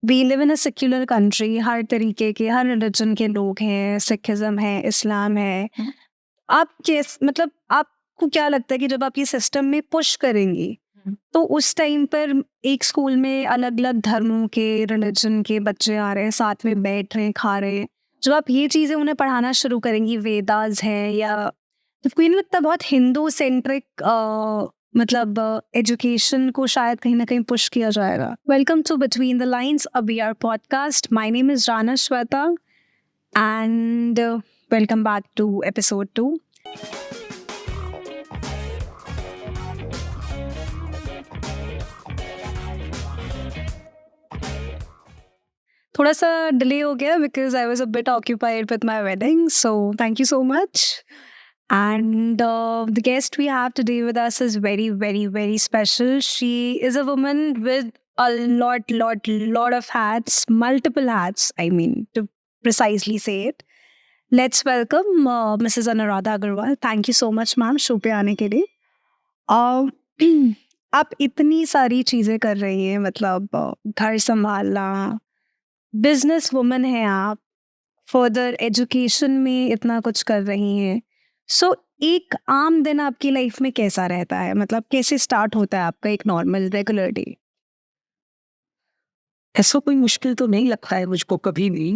We live in a secular country, हर तरीके के, हर रिलीजन के लोग हैं, सिखिज्म है, इस्लाम है। आप मतलब आपको क्या लगता है कि जब आप ये सिस्टम में पुश करेंगी तो उस टाइम पर एक स्कूल में अलग अलग धर्मों के, रिलीजन के बच्चे आ रहे हैं, साथ में बैठ रहे हैं, खा रहे हैं, जब आप ये चीजें उन्हें पढ़ाना शुरू करेंगी, वेदास है या तो कोई नहीं लगता बहुत हिंदू सेंट्रिक मतलब एजुकेशन को शायद कहीं ना कहीं पुश किया जाएगा। Welcome to between the lines, a BR podcast. My name is Rana Shweta and welcome back to episode 2। थोड़ा सा डिले हो गया because I was a bit occupied with my wedding, so thank you so much. And the guest we have today with us is very, very, very special. She is a woman with a lot of hats, multiple hats, I mean, to precisely say it. Let's welcome Mrs. Anuradha Agarwal. Thank you so much, ma'am, show पे आने के लिए। आप इतनी सारी चीज़ें कर रही हैं, मतलब घर संभालना, बिजनेस वुमन है आप, फर्दर एजुकेशन में इतना कुछ कर रही हैं। सो एक आम दिन आपकी लाइफ में कैसा रहता है, मतलब कैसे स्टार्ट होता है आपका एक नॉर्मल रेगुलर डे? ऐसा कोई मुश्किल तो नहीं लगता है मुझको कभी भी,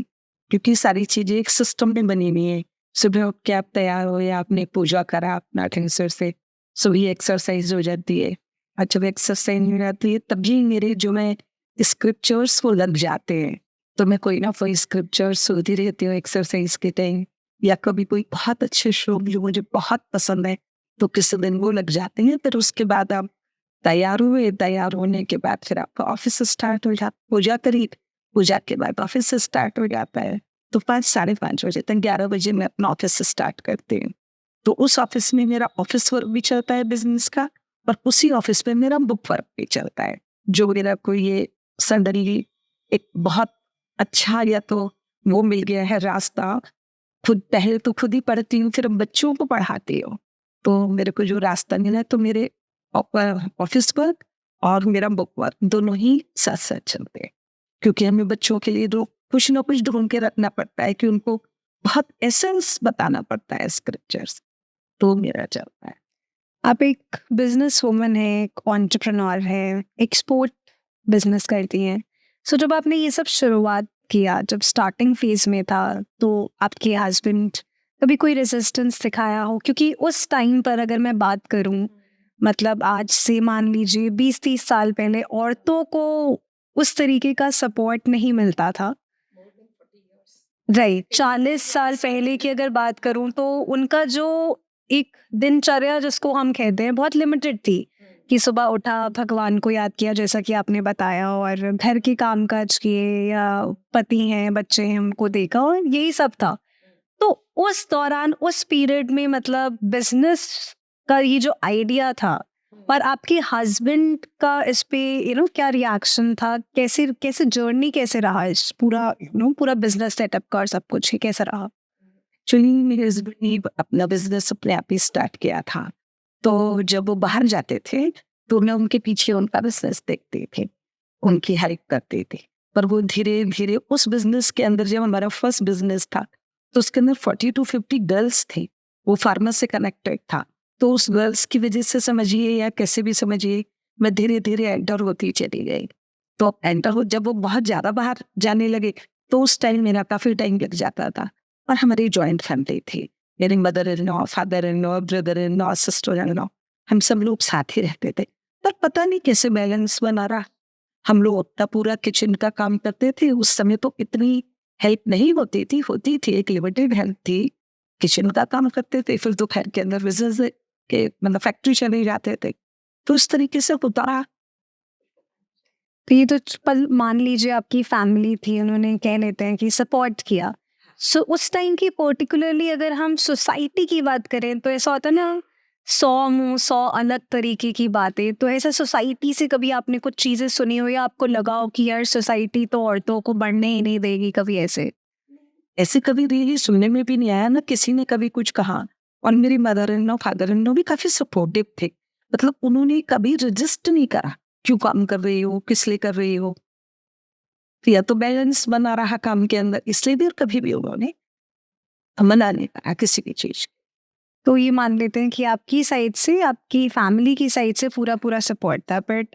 क्योंकि सारी चीजें एक सिस्टम में बनी हुई है। सुबह उठ के आप तैयार हो या आपने पूजा करा अपना ढंग से सुबह एक्सरसाइज हो जाती है। और जब एक्सरसाइज हो जाती है तभी मेरे जो मैं स्क्रिप्चर्स वो लग जाते हैं, तो मैं कोई ना कोई स्क्रिप्चर्स सुनती रहती हूँ एक्सरसाइज के टाइम, या कभी कोई बहुत अच्छे शो जो मुझे बहुत पसंद है तो किसी दिन वो लग जाते हैं। फिर उसके बाद आप तैयार हुए, तैयार होने के बाद फिर आपका ऑफिस स्टार्ट हो जाता, पूजा करी, पूजा के बाद ऑफिस स्टार्ट हो जाता है। तो 5 साढ़े 5 बजे तक 11 बजे मैं अपना ऑफिस स्टार्ट करती हूँ। तो उस ऑफिस में मेरा ऑफिस वर्क भी चलता है बिजनेस का, और उसी ऑफिस में मेरा बुक वर्क भी चलता है। जो मेरा कोई ये सडनली एक बहुत अच्छा या तो वो मिल गया है रास्ता, खुद पहले तो खुद ही पढ़ती हूँ फिर बच्चों को पढ़ाती हूँ, तो मेरे को जो रास्ता मिला है तो मेरे ऑफिस वर्क और मेरा बुक वर्क दोनों ही साथ साथ चलते हैं, क्योंकि हमें बच्चों के लिए कुछ ना कुछ ढूंढ के रखना पड़ता है कि उनको बहुत एसेंस बताना पड़ता है स्क्रिप्चर्स, तो मेरा चलता है। आप एक बिजनेस वुमन है, एक एंटरप्रेन्योर है, एक्सपोर्ट बिजनेस करती हैं। सो जब आपने ये सब शुरुआत किया, जब स्टार्टिंग फेज में था, तो आपके हस्बैंड कभी कोई रेजिस्टेंस दिखाया हो? क्योंकि उस टाइम पर अगर मैं बात करूं, मतलब आज से मान लीजिए 20-30 साल पहले औरतों को उस तरीके का सपोर्ट नहीं मिलता था। राइट, 40 साल पहले की अगर बात करूं तो उनका जो एक दिनचर्या जिसको हम कहते हैं बहुत लिमिटेड थी, कि सुबह उठा, भगवान को याद किया जैसा कि आपने बताया, और घर के काम काज किए, या पति हैं, बच्चे हैं, उनको देखा, और यही सब था। तो उस दौरान, उस पीरियड में, मतलब बिजनेस का ये जो आइडिया था, पर आपके हस्बैंड का इस पे क्या रिएक्शन था? कैसे कैसे जर्नी कैसे रहा इस पूरा पूरा बिजनेस सेटअप का, और सब कुछ ही कैसा रहा? एक्चुअली मेरे हस्बैंड ने अपना बिजनेस अपने आप ही स्टार्ट किया था, तो जब वो बाहर जाते थे तो मैं उनके पीछे उनका बिजनेस देखते थे, उनकी हेल्प करते थे। पर वो धीरे धीरे उस बिजनेस के अंदर, जब हमारा फर्स्ट बिजनेस था तो उसके अंदर 40 to 50 गर्ल्स थे, वो फार्मर से कनेक्टेड था। तो उस गर्ल्स की वजह से समझिए या कैसे भी समझिए, मैं धीरे धीरे एंटर होती चली गई। तो एंटर हो जब वो बहुत ज़्यादा बाहर जाने लगे तो उस टाइम मेरा काफ़ी टाइम लग जाता था। और हमारी जॉइंट फैमिली थी, मेरी mother in law, father in law, brother in law, sister in law, हम सब लोग साथ ही रहते थे। पर पता नहीं कैसे बैलेंस बना रहा। हम लोग उतना पूरा किचन का काम करते थे, उस समय तो इतनी हेल्प नहीं होती थी एक लिमिटेड हेल्प थी। किचन का काम करते थे, फिर दोपहर के अंदर बिजनेस के मतलब फैक्ट्री चले जाते थे, तो इस तरीके से होता रहा। तो ये तो पल मान लीजिए आपकी फैमिली थी, उन्होंने कह लेते हैं कि सपोर्ट किया। सो उस टाइम की पर्टिकुलरली अगर हम सोसाइटी की बात करें तो ऐसा होता है ना, 100 मुंह 100 अलग तरीके की बातें। तो ऐसा सोसाइटी से कभी आपने कुछ चीजें सुनी हो, या आपको लगा हो कि यार सोसाइटी तो औरतों को बढ़ने ही नहीं देगी, कभी ऐसे? ऐसे कभी रियली सुनने में भी नहीं आया, ना किसी ने कभी कुछ कहा। और मेरी mother in law, father in law भी काफी सपोर्टिव थे, मतलब उन्होंने कभी रजिस्ट नहीं करा, क्यों काम कर रही हो, किस लिए कर रही हो। या तो बैलेंस बना रहा काम के अंदर, इसलिए भी कभी भी उन्होंने मना नहीं करा किसी भी चीज। तो ये मान लेते हैं कि आपकी साइड से, आपकी फैमिली की साइड से पूरा सपोर्ट था, बट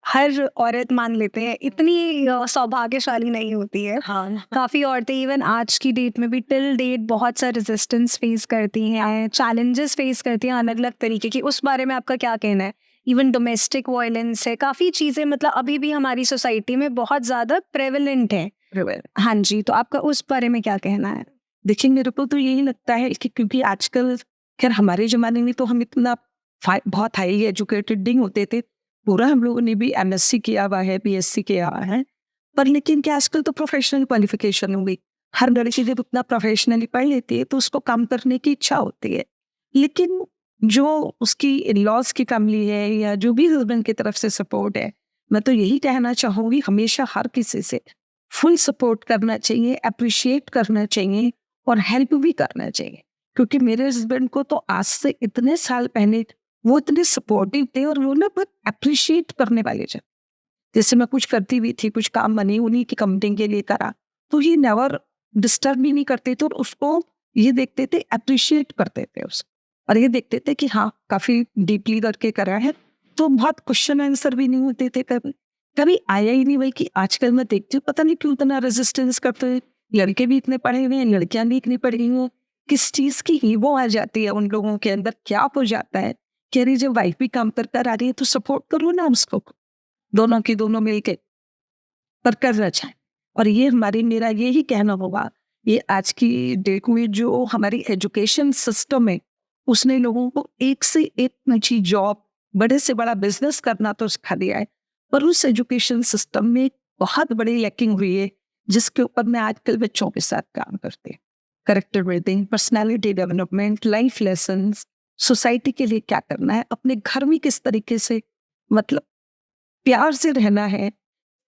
हर औरत मान लेते हैं इतनी सौभाग्यशाली नहीं होती है। हाँ, काफ़ी औरतें इवन आज की डेट में भी टिल डेट बहुत सा रेजिस्टेंस फेस करती हैं, चैलेंजेस फेस करती हैं अलग अलग तरीके की। उस बारे में आपका क्या कहना है? इवन डोमेस्टिक वायलेंस है, काफ़ी चीज़ें मतलब अभी भी हमारी सोसाइटी में बहुत ज़्यादा प्रेवलेंट है। हाँ जी, तो आपका उस बारे में क्या कहना है? देखिए मेरे को तो यही लगता है कि क्योंकि आजकल खैर हमारे ज़माने में तो हम इतना बहुत हाई एजुकेटेड नहीं होते थे। पूरा हम लोगों ने भी एमएससी किया हुआ है, बीएससी किया हुआ है। पर लेकिन क्या आजकल तो प्रोफेशनल क्वालिफिकेशन हो गई। हर लड़की जब उतना प्रोफेशनली पढ़ लेती है तो उसको काम करने की इच्छा होती है। लेकिन जो उसकी इन-लॉज़ की फैमिली है या जो भी हस्बैंड की तरफ से सपोर्ट है, मैं तो यही कहना चाहूँगी हमेशा हर किसी से फुल सपोर्ट करना चाहिए, एप्रिशिएट करना चाहिए और हेल्प भी करना चाहिए। क्योंकि मेरे हस्बैंड को तो आज से इतने साल पहले वो इतने सपोर्टिव थे और वो ना बहुत एप्रिशिएट करने वाले थे। जैसे मैं कुछ करती भी थी, कुछ काम मैंने उन्हीं की कंपनी के लिए करा, तो ये नेवर डिस्टर्ब भी नहीं करते थे और उसको ये देखते थे, एप्रिशिएट करते थे उसको। और ये देखते थे कि हाँ, काफ़ी डीपली करके करा है, तो बहुत क्वेश्चन आंसर भी नहीं होते थे कभी। कभी आया ही नहीं। वही कि आजकल मैं देखती हूँ, पता नहीं क्यों इतना रेजिस्टेंस करते हैं। लड़के भी इतने पढ़े हुए हैं, लड़कियां भी इतनी पढ़ी हुई हैं। किस चीज़ की ईगो आ जाती है उन लोगों के अंदर, क्या हो जाता है कि अरे जब वाइफ भी काम कर कर आ रही है तो सपोर्ट करो ना उसको, दोनों की दोनों मिलके पर करना चाहें। और ये मेरा यही कहना होगा, ये आज की डेट में जो हमारी एजुकेशन सिस्टम है, उसने लोगों को एक से एक अच्छी जॉब, बड़े से बड़ा बिजनेस करना तो सिखा दिया है, पर उस एजुकेशन सिस्टम में बहुत बड़ी लैकिंग हुई है, जिसके ऊपर मैं आजकल बच्चों के साथ काम करती हूँ। Character building, personality development, life lessons, society के लिए क्या करना है, अपने घर में किस तरीके से मतलब प्यार से रहना है।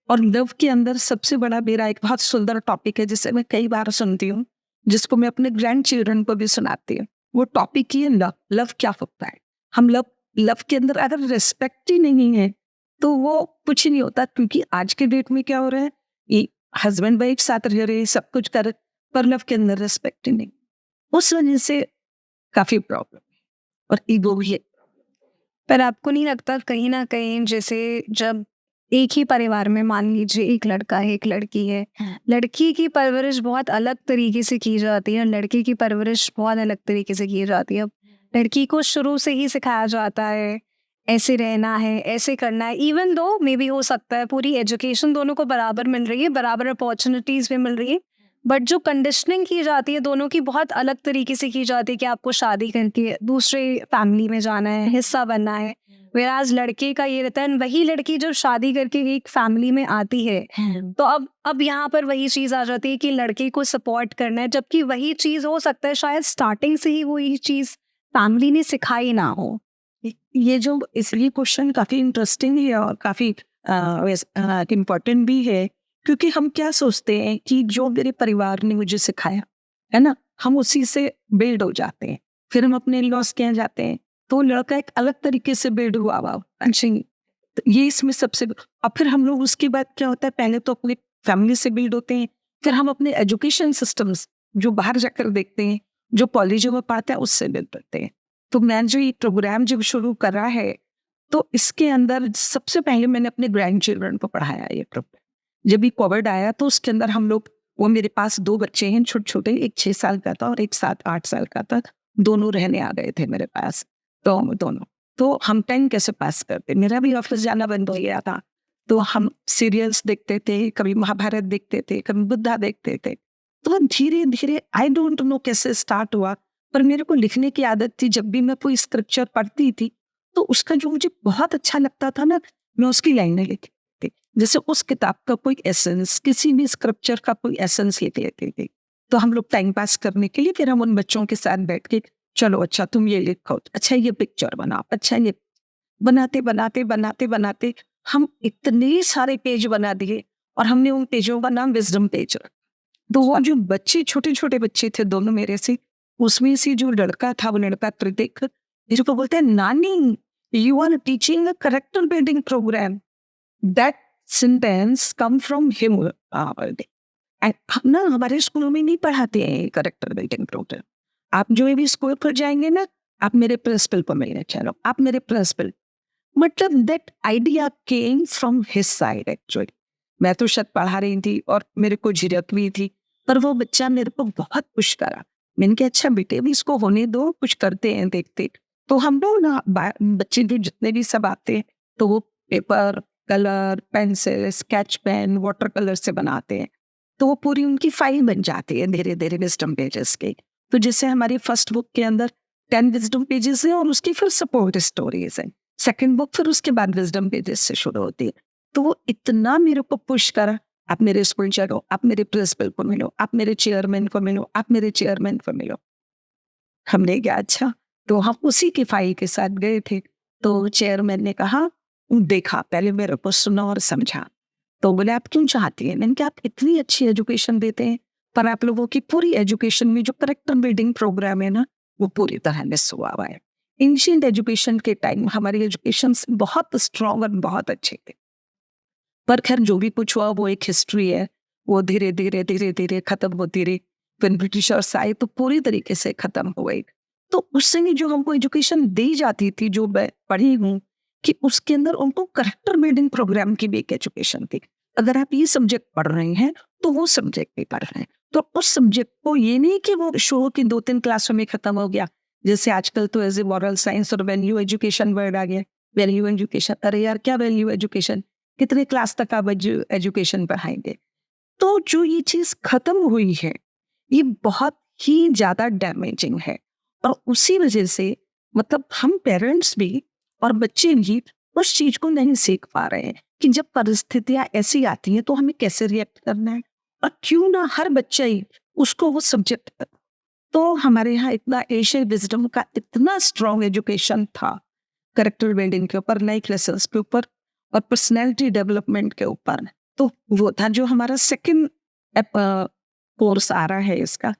और लव के अंदर सबसे बड़ा मेरा एक बहुत सुंदर टॉपिक है जिसे मैं कई बार सुनती हूँ, जिसको मैं अपने ग्रैंड चिल्ड्रन को भी सुनाती हूँ। वो टॉपिक ही है लव। लव क्या होता है? हम लव लव के अंदर अगर रिस्पेक्ट ही नहीं है तो वो कुछ नहीं होता। क्योंकि आज के डेट में क्या हो रहा है, ये हस्बैंड वाइफ साथ रह रहे, सब कुछ कर, पर लव के अंदर रिस्पेक्ट ही नहीं। उस वजह से काफी प्रॉब्लम और ईगो भी है। पर आपको नहीं लगता कहीं ना कहीं, जैसे जब एक ही परिवार में मान लीजिए एक लड़का है एक लड़की है, लड़की की परवरिश बहुत अलग तरीके से की जाती है, लड़के की परवरिश बहुत अलग तरीके से की जाती है। अब लड़की को शुरू से ही सिखाया जाता है ऐसे रहना है, ऐसे करना है। इवन दो मे भी हो सकता है पूरी एजुकेशन दोनों को बराबर मिल रही है, बराबर अपॉर्चुनिटीज भी मिल रही है, बट जो कंडीशनिंग की जाती है दोनों की बहुत अलग तरीके से की जाती है कि आपको शादी करके दूसरे फैमिली में जाना है, हिस्सा बनना है। वेराज लड़के का ये रहता है, वही लड़की जब शादी करके एक फैमिली में आती है तो अब यहाँ पर वही चीज आ जाती है कि लड़के को सपोर्ट करना है, जबकि वही चीज हो सकता है शायद स्टार्टिंग से ही वही चीज फैमिली ने सिखाई ना हो। ये जो इसलिए क्वेश्चन काफी इंटरेस्टिंग है और काफी इम्पोर्टेंट भी है। क्योंकि हम क्या सोचते हैं कि जो मेरे परिवार ने मुझे सिखाया है ना, हम उसी से बिल्ड हो जाते हैं। फिर हम अपने लॉस के यहाँ जाते हैं तो लड़का एक अलग तरीके से बिल्ड हुआ हुआ अच्छी, तो ये इसमें सबसे। और फिर हम लोग उसके बाद क्या होता है, पहले तो अपनी फैमिली से बिल्ड होते हैं, फिर हम अपने एजुकेशन सिस्टम्स जो बाहर जाकर देखते हैं, जो कॉलेजों में पढ़ते हैं, उससे बिल्ड होते हैं। तो मैं जो ये प्रोग्राम जब शुरू करा है तो इसके अंदर सबसे पहले मैंने अपने ग्रैंड चिल्ड्रन को पढ़ाया ये प्रोग्राम। जब ये कोविड आया तो उसके अंदर हम लोग, वो मेरे पास 2 बच्चे हैं छोटे छोटे, एक 6 साल का था और एक 7-8 साल का था, दोनों रहने आ गए थे मेरे पास। तो दोनों, तो हम टाइम कैसे पास करते, मेरा भी ऑफिस जाना बंद हो गया था, तो हम सीरियल्स देखते थे, कभी महाभारत देखते थे, कभी बुद्धा देखते थे। तो धीरे धीरे आई डोंट नो कैसे स्टार्ट हुआ, पर मेरे को लिखने की आदत थी। जब भी मैं कोई स्क्रिप्चर पढ़ती थी तो उसका जो मुझे बहुत अच्छा लगता था ना, मैं उसकी लाइनें लिखती थी। जैसे उस किताब का कोई एसेंस, किसी भी स्क्रिप्चर का कोई एसेंस लिख लेते थे। तो हम लोग टाइम पास करने के लिए फिर हम उन बच्चों के साथ बैठ के, चलो अच्छा तुम ये लिखो, अच्छा ये पिक्चर बनाओ, अच्छा ये, बनाते बनाते बनाते बनाते हम इतने सारे पेज बना दिए और हमने उन पेजों का नाम विजडम पेज रखा। तो वो जो बच्चे, छोटे छोटे बच्चे थे दोनों मेरे से, उसमें से जो लड़का था, वो लड़का कृतिक, मेरे को बोलते हैं, नानी you are teaching a character building program, that sentence come from him. हम ना हमारे स्कूलों में नहीं पढ़ाते हैं करेक्टर बिल्डिंग प्रोग्राम। आप जो भी स्कूल पर जाएंगे ना, आप मेरे प्रिंसिपल को मिलने चलो, आप मेरे प्रिंसिपल, मतलब that idea came from his side actually. मैं तो शायद पढ़ा रही थी और मेरे को झिझक भी थी, पर वो बच्चा मेरे को बहुत पुश करा। मैंने कहा अच्छा बेटे भी इसको होने दो, कुछ करते हैं देखते। तो हम लोग ना बच्चे जो जितने भी सब आते हैं, तो वो paper, colour, pencil, sketch pen, water colour से बनाते हैं। तो वो पूरी उनकी फाइल बन जाती है धीरे धीरे विजडम पेजेस के। तो जैसे हमारी फर्स्ट बुक के अंदर 10 विजडम पेजेस हैं और उसकी फिर सपोर्ट स्टोरीज हैं। सेकंड बुक फिर उसके बाद विजडम पेजेस से शुरू होती है। तो वो इतना मेरे को पुश करा, आप मेरे स्कूल चलो, आप मेरे प्रिंसिपल को मिलो, आप मेरे चेयरमैन को मिलो, आप मेरे चेयरमैन को मिलो। हमने कहा अच्छा, तो हम उसी की फाइल के साथ गए थे। तो चेयरमैन ने कहा देखा, पहले मेरे को सुना और समझा। तो बोले आप क्यों चाहती हैं? मैंने कहा आप इतनी अच्छी एजुकेशन देते हैं, पर आप लोगों की पूरी एजुकेशन में जो करेक्टर बिल्डिंग प्रोग्राम है ना, वो पूरी तरह मिस हुआ हुआ है। एंशिएंट एजुकेशन के टाइम हमारी एजुकेशन बहुत स्ट्रॉन्ग और बहुत अच्छे थे, पर खैर जो भी कुछ हुआ वो एक हिस्ट्री है। वो धीरे धीरे धीरे धीरे खत्म होती रही। फिर ब्रिटिशर्स आए तो पूरी तरीके से खत्म हो गई। तो उस समय जो हमको एजुकेशन दी जाती थी, जो मैं पढ़ी हूँ, कि उसके अंदर उनको करेक्टर बिल्डिंग प्रोग्राम की भी एक एजुकेशन थी। अगर आप ये सब्जेक्ट पढ़ रहे हैं तो वो सब्जेक्ट भी पढ़ रहे हैं। तो उस सब्जेक्ट को ये नहीं कि वो शुरू की 2-3 क्लासों में खत्म हो गया। जैसे आजकल तो एज ए मॉरल साइंस और वैल्यू एजुकेशन वर्ड आ गया। वैल्यू एजुकेशन, अरे यार क्या वैल्यू एजुकेशन, कितने क्लास तक आप एजुकेशन पढ़ाएंगे? तो जो ये चीज खत्म हुई है, ये बहुत ही ज्यादा डैमेजिंग है। और उसी वजह से मतलब हम पेरेंट्स भी और बच्चे भी उस चीज को नहीं सीख पा रहे हैं कि जब परिस्थितियां ऐसी आती हैं तो हमें कैसे रिएक्ट करना है, और क्यों ना हर बच्चा ही उसको वो सब्जेक्ट। तो हमारे यहाँ इतना एशियन विजडम का इतना स्ट्रॉन्ग एजुकेशन था करेक्टर बिल्डिंग के ऊपर, लाइफ लेसन्स के ऊपर और पर्सनैलिटी डेवलपमेंट के ऊपर। तो वो था जो हमारा सेकंड कोर्स आ रहा है इसका,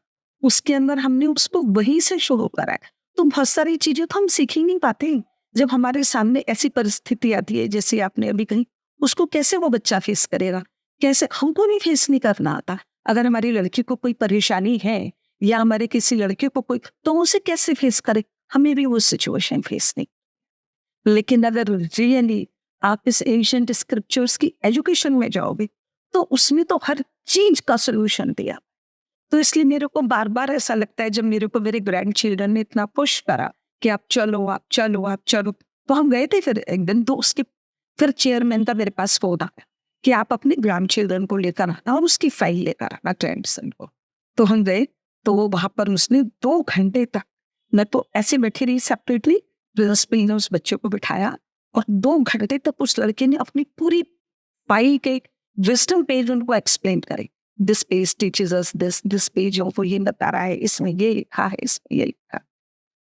उसके अंदर हमने उसको वहीं से शुरू करा है। तो बहुत सारी चीजें तो हम सीख ही नहीं पाते। जब हमारे सामने ऐसी परिस्थिति आती है जैसे आपने अभी कही, उसको कैसे वो बच्चा फेस करेगा? कैसे? हमको भी फेस नहीं करना आता। अगर हमारी लड़की को कोई परेशानी है या हमारे किसी लड़के को कोई, तो उसे कैसे फेस करे? हमें भी वो सिचुएशन फेस नहीं। लेकिन अगर रियली आप इस एंशिएंट स्क्रिप्चर्स की एजुकेशन में जाओगे तो उसमें तो हर चीज का सोल्यूशन दिया। तो इसलिए मेरे को बार बार ऐसा लगता है, जब मेरे को मेरे ग्रैंड चिल्ड्रन ने इतना पुश करा कि आप चलो आप चलो आप चलो, तो हम गए थे। फिर एक दिन तो उसके फिर चेयरमैन का मेरे पास फोन आया कि आप अपने ग्रैंड चिल्ड्रन को लेकर आना और उसकी फाइल लेकर आना ग्रैंडसन को। तो हम गए, तो वो वहां पर उसने 2 घंटे तक, मैं तो ऐसे बैठी रही सेपरेटली, प्रिंसिपल ने उस बच्चे को बिठाया और 2 घंटे तक उस लड़के ने अपनी पूरी फाइल के विजडम पेज उनको एक्सप्लेन करे। This page teaches us this page हमको ये बता रहा है, इसमें ये लिखा है, इसमें ये लिखा।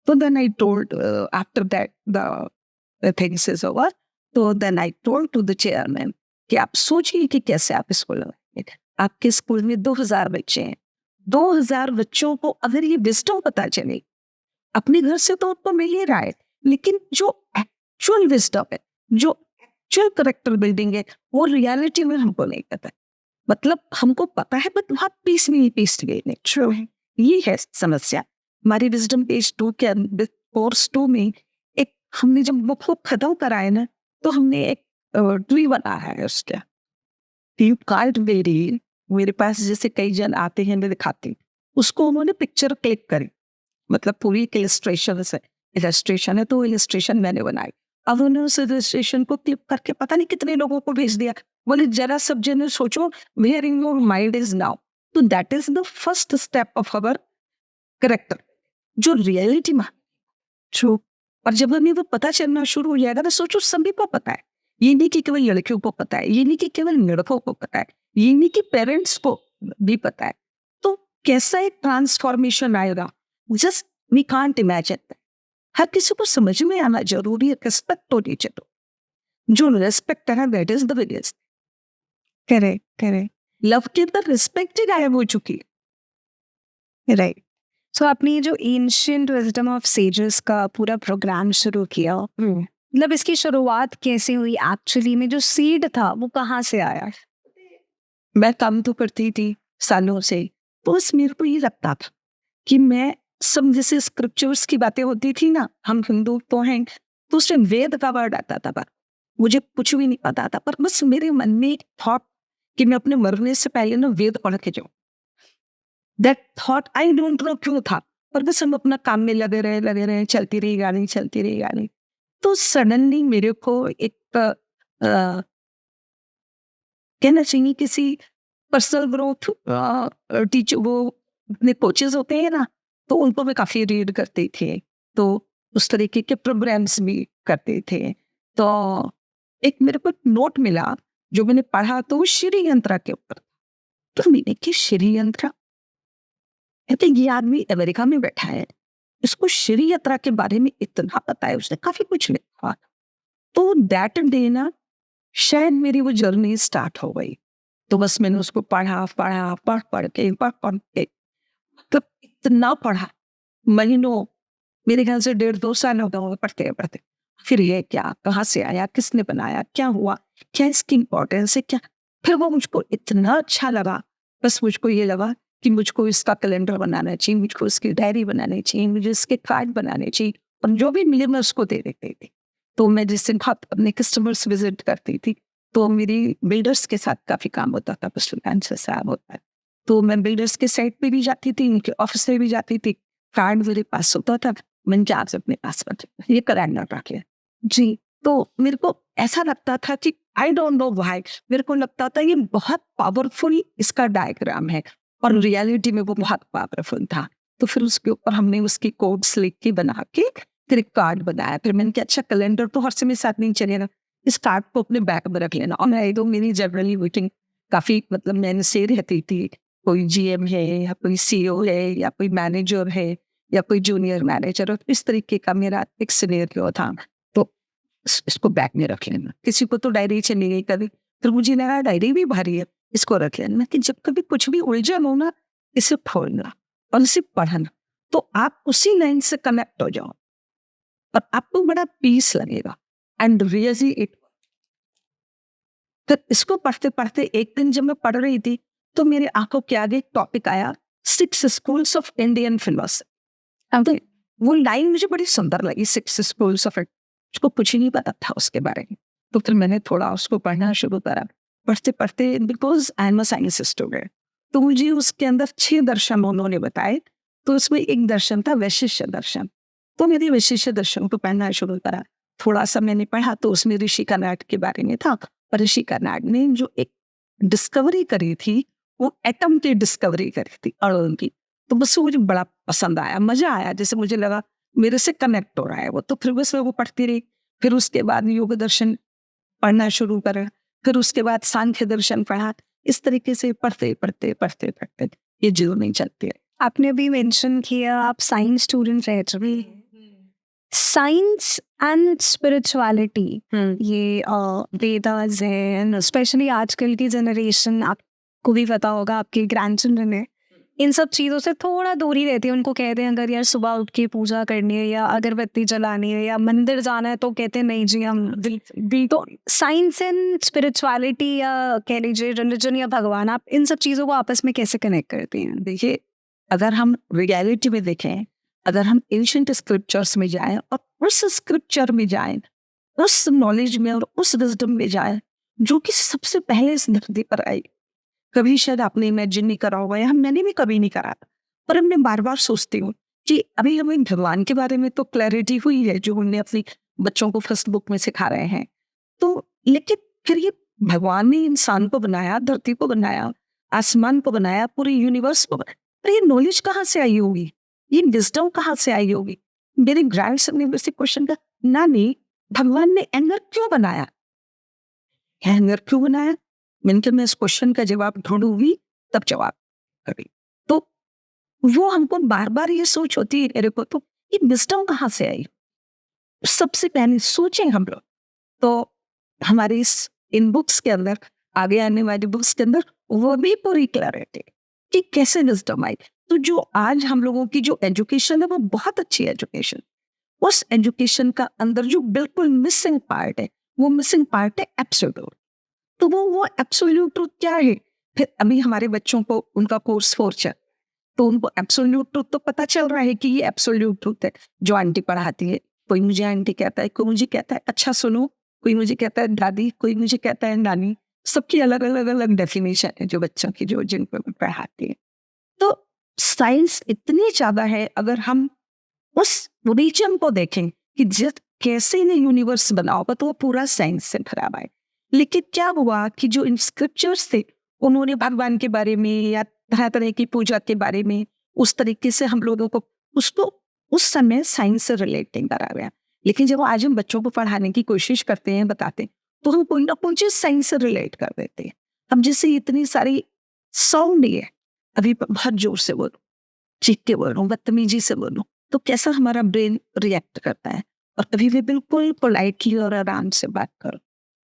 तो then I told after that the things is over, तो then I told to the chairman कि आप सोचिए कि कैसे आप इसको लगाएंगे। आपके स्कूल में 2000 बच्चे हैं, 2000 बच्चों को अगर ये विजडम पता चले, अपने घर से तो उनको मिल ही रहा है, लेकिन जो एक्चुअल विजडम है, जो एक्चुअल करेक्टर बिल्डिंग है, वो रियलिटी में हमको नहीं पता है। मतलब हमको पता है बट बहुत पीस में पीस गई ट्रू है। ये है समस्या हमारी विजडम पेज 2 के अंदर। कोर्स 2 में एक हमने जब बुक को खत्म कराए ना, तो हमने एक ट्री बनाया है उसका। यू कांट बिलीव, मेरे पास जैसे कई जन आते हैं मैं दिखाती हूँ, उसको उन्होंने पिक्चर क्लिक करी, मतलब पूरी इलस्ट्रेशन है। इलस्ट्रेशन है तो इलस्ट्रेशन मैंने बनाई। अब उन्होंने उस इलस्ट्रेशन को क्लिक करके पता नहीं कितने लोगों को भेज दिया। बोले जरा सब जने सोचो where in your mind is now. तो that is the first step of our character, जो रियलिटी में ट्रू। और जब हमें वो पता चलना शुरू हो जाएगा तो सोचो सभी को पता है। ये नहीं कि केवल लड़कियों को पता है, ये नहीं कि केवल लड़कों को पता है, ये नहीं कि पेरेंट्स को भी पता है। तो कैसा एक ट्रांसफॉर्मेशन आएगा, जस्ट वी कांट इमेजिन। हर किसी को समझ में आना जरूरी है, रिस्पेक्ट होनी चाहिए। जो रिस्पेक्ट है that is the biggest. Correct correct. Love के अंदर रिस्पेक्ट ही गायब हो चुकी है। राइट। सो आपने ये जो एंशिएंट विजडम ऑफ सेजेस का पूरा प्रोग्राम शुरू किया, मतलब इसकी शुरुआत कैसे हुई एक्चुअली में, जो सीड था वो कहाँ से आया? मैं काम तो करती थी सालों से, तो बस मेरे को ये लगता था कि मैं सब जैसे स्क्रिप्चर्स की बातें होती थी ना, हम हिंदू तो हैं, तो उस टाइम वेद का वर्ड आता था, पर मुझे कुछ भी नहीं पता था, पर बस मेरे मन में एक थॉट कि मैं अपने मरने से पहले ना वेद पढ़ के जाऊं। That thought I don't no क्यों था, पर बस हम अपना काम में लगे रहे, चलती रही गाड़ी। तो सडनली मेरे को एक कहना चाहिए किसी पर्सनल ग्रोथ टीचर, वो अपने कोचेस होते हैं ना, तो उनको मैं काफ़ी रीड करते थे, तो उस तरीके के प्रोग्राम्स भी करते थे। तो एक मेरे को नोट मिला जो मैंने पढ़ा, तो वो श्री यंत्रा के ऊपर। तो मैंने कि श्री यंत्रा, कहते ये आदमी अमेरिका में बैठा है, इसको श्री यंत्रा के बारे में इतना पता है, उसने काफ़ी कुछ लिखा। तो दैट डे ना शायद मेरी वो जर्नी स्टार्ट हो गई। तो बस मैंने उसको पढ़ के मतलब इतना पढ़ा, महीनों, मेरे ख्याल से 1.5-2 साल हो गए पढ़ते। फिर ये क्या, कहाँ से आया, किसने बनाया, क्या हुआ, क्या इसकी इम्पोर्टेंस है, क्या। फिर वो मुझको इतना अच्छा लगा, बस मुझको ये लगा कि मुझको इसका कैलेंडर बनाना चाहिए, मुझको इसकी डायरी बनानी चाहिए, मुझे इसके कार्ड बनाने चाहिए, और जो भी मिले मैं उसको दे देती थी। तो मैं जिस दिन अपने कस्टमर्स विजिट करती थी, तो मेरी बिल्डर्स के साथ काफ़ी काम होता था, बस फ्रीलांसर साहब होता है। तो मैं बिल्डर्स के साइट पे भी जाती थी, उनके ऑफिस में भी जाती थी, कार्ड मेरे पास होता था, मैंने चार्ज अपने पास रख ये कैलेंडर रख लिया जी। तो मेरे को ऐसा लगता था कि आई डोंट नो व्हाई, मेरे को लगता था ये बहुत पावरफुल इसका डायग्राम है, और रियलिटी में वो बहुत पावरफुल था। तो फिर उसके ऊपर हमने उसकी कोड्स लिख के बना के फिर एक कार्ड बनाया। फिर मैंने कहा अच्छा, कैलेंडर तो हर समय साथ नहीं चलेगा, इस कार्ड को अपने बैग में रख लेना। और मैं तो मेरी जनरली मीटिंग काफ़ी मतलब मैंने से रहती थी, कोई जीएम है या कोई सीईओ है या कोई मैनेजर है या कोई जूनियर मैनेजर, और इस तरीके का मेरा एक सिनेरियो था। तो इसको बैग में रख लेना, किसी को तो डायरी चली गई कभी, फिर मुझे लगा डायरी भी भारी है, इसको रख लेना कि जब कभी कुछ भी उलझन हो ना, इसे खोलना और इसे पढ़ना, तो आप उसी लाइन से कनेक्ट हो जाओ और आपको बड़ा पीस लगेगा। एंड रियली इट, तो इसको पढ़ते पढ़ते एक दिन जब मैं पढ़ रही थी, तो मेरे आंखों के आगे एक टॉपिक आया, 6 स्कूल्स ऑफ इंडियन फिलोसफी। अब वो लाइन मुझे बड़ी सुंदर लगी, 6 स्कूल्स ऑफ, उसको कुछ ही नहीं पता था उसके बारे में। तो फिर मैंने थोड़ा उसको पढ़ना शुरू करा, पढ़ते पढ़ते, because I am a science student, तो मुझे उसके अंदर 6 दर्शन उन्होंने बताए। तो उसमें एक दर्शन था वैशिष्ट दर्शन, तो मेरे वैशिष्ट दर्शन को पढ़ना शुरू करा। थोड़ा सा मैंने पढ़ा तो उसमें ऋषि कर्नाड के बारे में था, और ऋषि कर्नाड ने जो एक डिस्कवरी करी थी, वो एटम की डिस्कवरी करी थी, अणु की। तो बस वो मुझे बड़ा पसंद आया, मजा आया, जैसे मुझे लगा मेरे से कनेक्ट हो रहा है वो। तो फिर बस मैं वो पढ़ती रही। फिर उसके बाद योग दर्शन पढ़ना शुरू करा, फिर उसके बाद सांख्य दर्शन पढ़ा। इस तरीके से पढ़ते ये जर्नी चलती है। आपने अभी मेंशन किया आप साइंस स्टूडेंट रह चुके हैं। साइंस एंड स्पिरिचुअलिटी, ये वेदास है, एंड स्पेशली आजकल की जनरेशन, आपको भी पता होगा, आपके ग्रैंडचिल्ड्रन है, इन सब चीज़ों से थोड़ा दूरी रहती है। उनको कहते हैं अगर यार सुबह उठ के पूजा करनी है या अगरबत्ती जलानी है या मंदिर जाना है, तो कहते हैं नहीं जी हम तो साइंस एंड स्पिरिचुअलिटी या कह लीजिए रिलीजन या भगवान, आप इन सब चीज़ों को आपस में कैसे कनेक्ट करते हैं? देखिए, अगर हम रियलिटी में देखें, अगर हम एंशिएंट स्क्रिप्चर्स में जाएं और उस स्क्रिप्चर में जाएं, उस नॉलेज में और उस विजडम में जाएं जो कि सबसे पहले इस धरती पर आई, कभी शायद आपने इमेजिन नहीं करा होगा, या मैंने भी कभी नहीं करा, पर मैं बार बार सोचती हूँ कि अभी हमें भगवान के बारे में तो क्लैरिटी हुई है, जो हमने अपने बच्चों को फर्स्ट बुक में सिखा रहे हैं, तो लेकिन फिर ये भगवान ने इंसान को बनाया, धरती को बनाया, आसमान को बनाया, पूरे यूनिवर्स को बनाया, पर ये नॉलेज कहाँ से आई होगी, ये विजडम कहाँ से आई होगी? मेरे ग्रैंडसन ने मुझसे क्वेश्चन का, नानी भगवान ने एंगर क्यों बनाया, एंगर क्यों बनाया? मैंने कहा मैं इस क्वेश्चन का जवाब ढूंढूंगी तब जवाब करी। तो वो हमको बार बार ये सोच होती है मेरे को, तो ये विजडम कहाँ से आई? सबसे पहले सोचें हम लोग, तो हमारे इन बुक्स के अंदर, आगे आने वाली बुक्स के अंदर वो भी पूरी क्लैरिटी कि कैसे विजडम आई। तो जो आज हम लोगों की जो एजुकेशन है वो बहुत अच्छी एजुकेशन, उस एजुकेशन का अंदर जो बिल्कुल मिसिंग पार्ट है, वो मिसिंग पार्ट है एब्सोल्यूट। तो वो एब्सोल्यूट ट्रूथ क्या है? फिर अभी हमारे बच्चों को उनका कोर्स 4 चल, तो उनको एब्सोल्यूट ट्रूथ तो पता चल रहा है कि ये एब्सोल्यूट ट्रूथ है जो आंटी पढ़ाती है। कोई मुझे आंटी कहता है, कोई मुझे कहता है अच्छा सुनो, कोई मुझे कहता है दादी, कोई मुझे कहता है नानी। सबकी अलग अलग अलग डेफिनेशन है जो बच्चों की, जो जिनको मैं पढ़ाती है। तो साइंस इतनी ज्यादा है, अगर हम उस रीजन को देखें कि जिस कैसे ने यूनिवर्स बना होगा, तो वो पूरा साइंस से भरा हुआ है। लेकिन क्या हुआ कि जो इन स्क्रिप्चर्स थे, उन्होंने भगवान के बारे में या तरह तरह की पूजा के बारे में उस तरीके से हम लोगों को उसको उस समय साइंस से रिलेटिंग करा गया। लेकिन जब आज हम बच्चों को पढ़ाने की कोशिश करते हैं, बताते हैं, तो हम कोई ना कोई चीज साइंस से रिलेट कर देते हैं। हम जैसे इतनी सारी साउंड है, अभी बहुत जोर से बोलो, चीख के बोलो, बदतमीजी से बोलो, तो कैसा हमारा ब्रेन रिएक्ट करता है। और कभी भी बिल्कुल पोलाइटली और आराम से बात करो।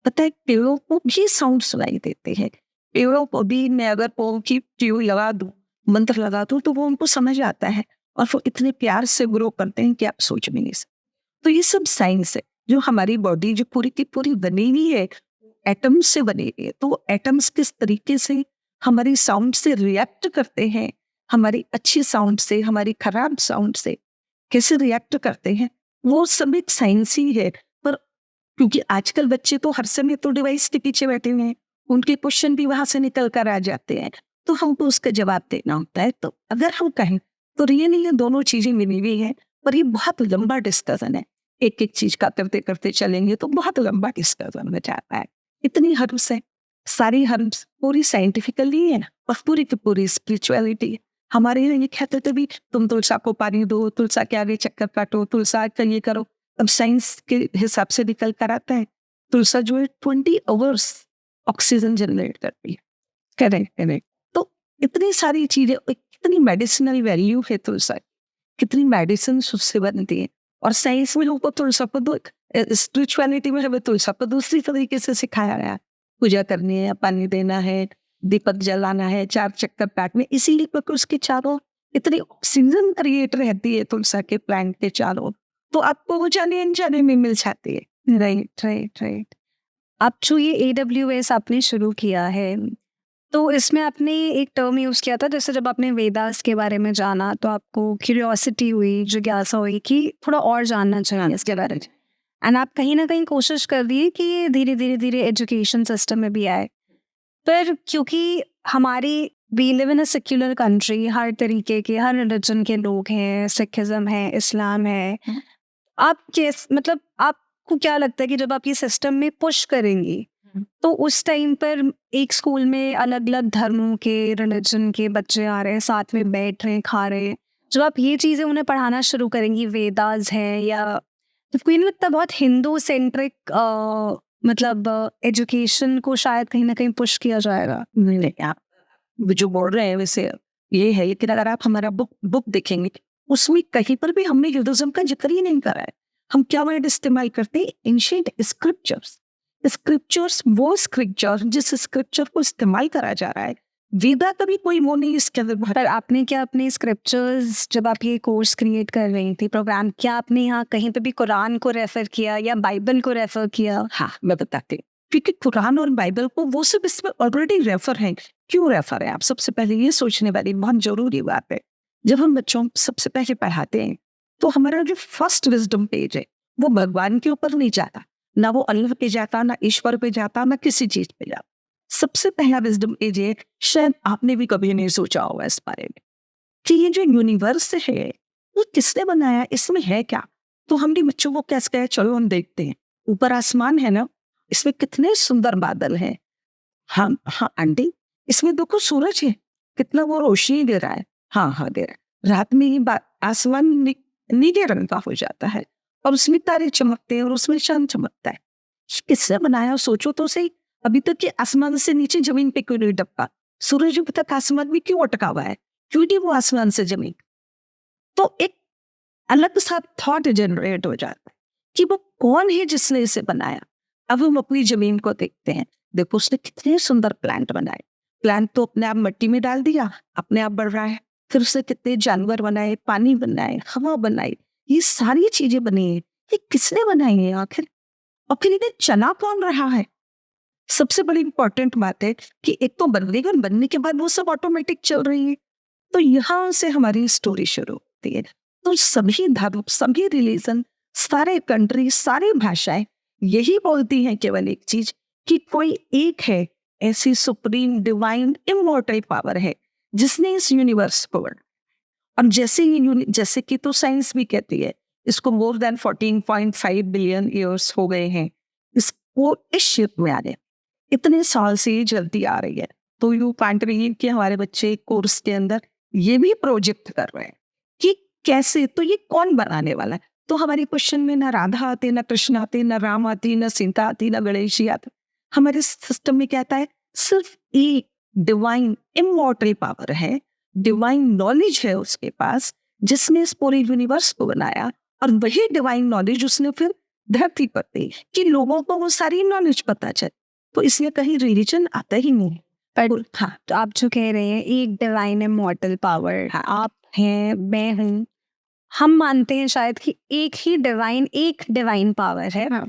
पता है पेड़ों को भी साउंड सुनाई देते हैं। पेड़ों को भी मैं अगर पेड़ों की ट्यून लगा दूं, मंत्र लगा दूं, तो वो उनको समझ आता है और वो इतने प्यार से ग्रो करते हैं कि आप सोच भी नहीं सकते। तो ये सब साइंस है। जो हमारी बॉडी जो पूरी की पूरी बनी हुई है, एटम्स से बनी हुई है, तो एटम्स किस तरीके से हमारी साउंड से रिएक्ट करते हैं, हमारी अच्छी साउंड से, हमारी खराब साउंड से कैसे रिएक्ट करते हैं, वो सब एक साइंस ही है। पर क्योंकि आजकल बच्चे तो हर समय तो डिवाइस के पीछे बैठे हुए हैं, उनके क्वेश्चन भी वहां से निकल कर आ जाते हैं, तो हमको उसका जवाब देना होता है। तो अगर हम कहें तो रियली ये दोनों चीजें मिली हुई हैं, पर ये बहुत लंबा डिस्कशन है। एक एक चीज का करते करते चलेंगे तो बहुत लंबा डिस्कशन हो जाता है। इतनी हर्ब्स है, सारी हर्ब्स पूरी साइंटिफिकली है और पूरी की पूरी स्पिरिचुअलिटी है। हमारे यहाँ ये कहते थे भी तुम तुलसा को पानी दो, तुलसा के आगे चक्कर काटो, तुलसा का ये करो। अब साइंस के हिसाब से निकल कर आता है तुलसा जो है 20 आवर्स ऑक्सीजन जनरेट करती है। Correct correct. तो इतनी सारी चीजें, कितनी मेडिसिनल वैल्यू है तुलसा की, कितनी मेडिसिन उससे बनती है। और साइंस में हमको तुलसा को स्पिरिचुअलिटी में हमें तुलसा को दूसरी तरीके से सिखाया गया। पूजा करनी है, पानी देना है, दीपक जलाना है, 4 चक्कर काटने, इसीलिए क्योंकि उसके चारों इतनी ऑक्सीजन क्रिएट रहती है तुलसा के प्लांट के चारों, तो आपको वो जाने अनजाने में मिल जाती है। Right right right. अब जो ये AWS आपने शुरू किया है, तो इसमें आपने एक टर्म यूज़ किया था, जैसे जब आपने वेदास के बारे में जाना तो आपको क्यूरियोसिटी हुई, जिज्ञासा हुई कि थोड़ा और जानना चाहिए इसके बारे में, एंड आप कहीं ना कहीं कोशिश कर रही है कि ये धीरे धीरे धीरे एजुकेशन सिस्टम में भी आए। पर क्योंकि हमारी we live in a secular country, हर तरीके के, हर रिलीजन के लोग हैं, सिखिज्म है, इस्लाम है, आप मतलब आपको क्या लगता है कि जब आप ये सिस्टम में पुश करेंगी, तो उस टाइम पर एक स्कूल में अलग अलग धर्मों के, रिलीजन के बच्चे आ रहे हैं, साथ में बैठ रहे हैं, खा रहे हैं, जब आप ये चीज़ें उन्हें पढ़ाना शुरू करेंगी, वेदास है या, तो कोई नहीं लगता बहुत हिंदू सेंट्रिक मतलब एजुकेशन को शायद कहीं ना कहीं पुश किया जाएगा? नहीं, आप जो बोल रहे हैं वैसे ये है, लेकिन अगर आप हमारा बुक देखेंगे, उसमें कहीं पर भी हमने हिंदुज्म का जिक्र ही नहीं करा है। हम क्या वर्ड इस्तेमाल करते हैं? Ancient scriptures. स्क्रिप्चर्स, वो स्क्रिप्चर जिस स्क्रिप्चर को इस्तेमाल करा जा रहा है, वेदा का भी कोई वो नहीं इसके अंदर। पर आपने क्या अपने स्क्रिप्चर्स, जब आप ये कोर्स क्रिएट कर रही थी प्रोग्राम, क्या आपने यहाँ कहीं पे भी कुरान को रेफर किया या बाइबल को रेफर किया? हाँ, मैं बताती हूँ। क्योंकि कुरान और बाइबल को वो सब इसमें ऑलरेडी रेफर है। क्यों रेफर है? आप सबसे पहले ये सोचने वाली बहुत जरूरी बात है। जब हम बच्चों सबसे पहले पढ़ाते हैं, तो हमारा जो फर्स्ट विजडम पेज है, वो भगवान के ऊपर नहीं जाता, ना वो अल्लाह पे जाता, ना ईश्वर पे जाता, ना किसी चीज पे जाता। सबसे पहला विजडम पेज है, शायद आपने भी कभी नहीं सोचा होगा इस बारे में, कि ये जो यूनिवर्स है, ये किसने बनाया, इसमें है क्या। तो हमने बच्चों को कैसे कहा, चलो हम देखते हैं। ऊपर आसमान है ना, इसमें कितने सुंदर बादल हैं। हाँ हाँ आंटी, इसमें देखो सूरज है, कितना वो रोशनी दे रहा है। हाँ हाँ दे रहा है। रात में ही आसमान नीले रंग का हो जाता है और उसमें तारे चमकते हैं और उसमें चांद चमकता है। किसने बनाया? सोचो तो सही। अभी तक ये आसमान से नीचे जमीन पे क्यों नहीं टपका? सूरज अभी तक आसमान में क्यों अटका हुआ है? क्योंकि वो आसमान से जमीन। तो एक अलग सा थॉट जनरेट हो जाता है कि वो कौन है जिसने इसे बनाया। अब हम अपनी जमीन को देखते हैं, देखो उसने कितने सुंदर प्लांट बनाए। प्लांट तो अपने आप मिट्टी में डाल दिया, अपने आप बढ़ रहा है। फिर उसने कितने जानवर बनाए, पानी बनाए, हवा बनाई, ये सारी चीजें बनी है, ये किसने बनाई है आखिर? और फिर इन्हें चला कौन रहा है? सबसे बड़ी इंपॉर्टेंट बात है कि एक तो बनने का, बनने के बाद वो सब ऑटोमेटिक चल रही है। तो यहाँ से हमारी स्टोरी शुरू होती है। तो सभी धर्म, सभी रिलीजन, सारे कंट्री, सारी भाषाएं यही बोलती हैं केवल एक चीज, कि कोई एक है, ऐसी सुप्रीम डिवाइन इमॉर्टल पावर है जिसने इस यूनिवर्स को बनाया। और जैसे कि तो साइंस भी कहती है, इसको मोर देन 14.5 बिलियन ईयर्स हो गए हैं इसको इस शिप में आने, इतने साल से ये चलती आ रही है। तो यू कांट बिलीव कि हमारे बच्चे कोर्स के अंदर ये भी प्रोजेक्ट कर रहे हैं कि कैसे, तो ये कौन बनाने वाला है? तो हमारे क्वेश्चन में ना राधा आते, ना कृष्ण आते, ना राम आती, ना सीता आती, ना गणेश जी आते। हमारे सिस्टम में क्या आता है? सिर्फ एक डिवाइन इमॉर्टल पावर है, डिवाइन नॉलेज है उसके पास, जिसने इस पूरे यूनिवर्स को बनाया। और वही डिवाइन नॉलेज उसने फिर धरती पर दी कि लोगों को वो सारी नॉलेज पता चले। तो इसमें कहीं रिलीजन आता ही नहीं है। पर हाँ, तो आप जो कह रहे हैं एक डिवाइन इमॉर्टल पावर, हाँ। आप हैं, मैं हूँ, हम मानते हैं शायद कि एक डिवाइन पावर है। हाँ।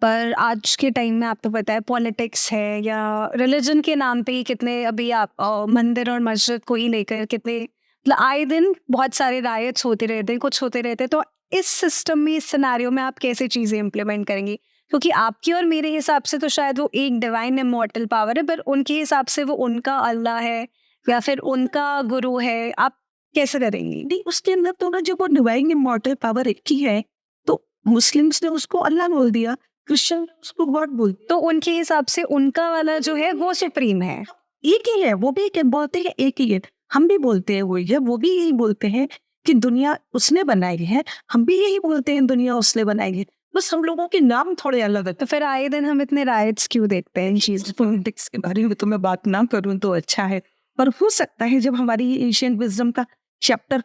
पर आज के टाइम में आपको पता है पॉलिटिक्स है या रिलीजन के नाम पे ही कितने, अभी आप मंदिर और मस्जिद को ही लेकर कितने, मतलब आए दिन बहुत सारे रायट्स होते रहते हैं, कुछ होते रहते हैं। तो इस सिस्टम में, इस सिनेरियो में आप कैसे चीज़ें इम्प्लीमेंट करेंगी? क्योंकि आपकी और मेरे हिसाब से तो शायद वो एक डिवाइन इमॉर्टल पावर है, पर उनके हिसाब से वो उनका अल्लाह है या फिर उनका गुरु है। आप कैसे करेंगी? नहीं, उसके अंदर तो ना, जब वो डिवाइन इमॉर्टल पावर एक ही है, तो मुस्लिम्स ने उसको अल्लाह बोल दिया, क्रिश्चियन ने उसको गॉड बोल दिया। तो उनके हिसाब से उनका वाला जो है वो सुप्रीम है। एक ही है, वो भी बोलते हैं एक ही है, हम भी बोलते हैं वही है, वो भी यही बोलते हैं कि दुनिया उसने बनाई है, हम भी यही बोलते हैं दुनिया उसने बनाई है, बस हम लोगों के नाम थोड़े अलग है। तो फिर आए दिन हम इतने राइट्स क्यों देखते हैं इन चीज़? पॉलिटिक्स के बारे में तो मैं बात ना करूं तो अच्छा है, पर हो सकता है जब हमारी एशियन विजडम का चैप्टर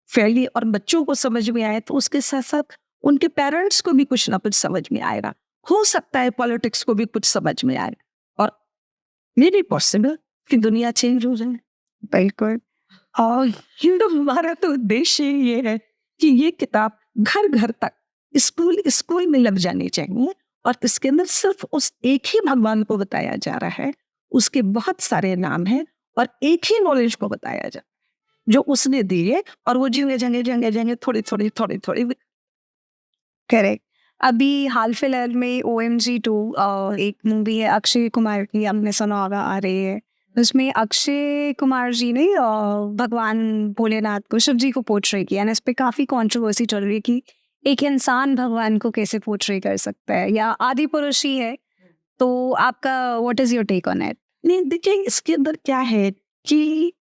फैली और बच्चों को समझ में आए, तो उसके साथ साथ उनके पेरेंट्स को भी कुछ ना कुछ समझ में आएगा। हो सकता है पॉलिटिक्स को भी कुछ समझ में आए, और मे बी पॉसिबल कि दुनिया चेंज हो जाए। बिल्कुल। और हिंदू, हमारा तो उद्देश्य ये है कि ये किताब घर घर तक, स्कूल स्कूल में लग जानी चाहिए, और इसके अंदर सिर्फ उस एक ही भगवान को बताया जा रहा है, उसके बहुत सारे नाम हैं, और एक ही नॉलेज को बताया जा जो उसने दी है, और वो जंगे जंगे जंगे जंगे थोड़ी थोड़ी थोड़ी थोड़ी। करेक्ट। अभी हाल फिलहाल में OMG 2 एक मूवी है अक्षय कुमार की, आपने सुना होगा, आ रही है। उसमें अक्षय कुमार जी ने भगवान भोलेनाथ को, शिव जी को पोर्ट्रे किया, इस पे काफ़ी कंट्रोवर्सी चल रही है कि एक इंसान भगवान को कैसे पोर्ट्रे कर सकता है, या आदि पुरुष ही है। तो आपका what is your take on it? नहीं, देखिए इसके अंदर क्या है कि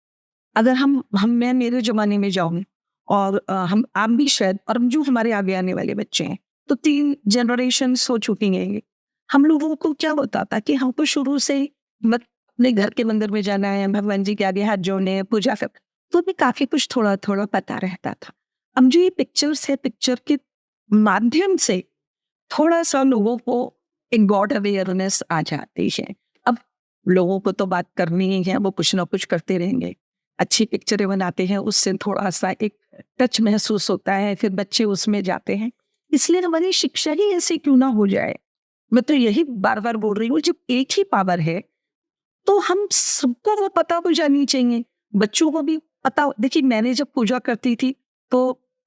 अगर हम मैं मेरे जमाने में जाऊं, और हम आप भी शायद, और जो हमारे आगे आने वाले बच्चे हैं, तो 3 जनरेशन हो चुकी हैं। हम लोगों को क्या होता था कि हमको शुरू से मत अपने घर के मंदिर में जाना है, भगवान जी के आगे हाथ जोड़ने हैं, पूजा कर, तो भी काफी कुछ थोड़ा थोड़ा पता रहता था। अब जो ये पिक्चर्स है, पिक्चर के माध्यम से थोड़ा सा लोगों को एक गॉड अवेयरनेस आ जाती है। अब लोगों को तो बात करनी ही है, वो कुछ ना कुछ करते रहेंगे, अच्छी पिक्चरें बनाते हैं, उससे थोड़ा सा एक टच महसूस होता है, फिर बच्चे उसमें जाते हैं। इसलिए हमारी शिक्षा ही ऐसी क्यों ना हो जाए। मैं तो यही बार बार बोल रही हूँ, जब एक ही पावर है तो हम सबको वो पता हो जानी चाहिए, बच्चों को भी पता देखिए, मैंने जब पूजा करती थी तो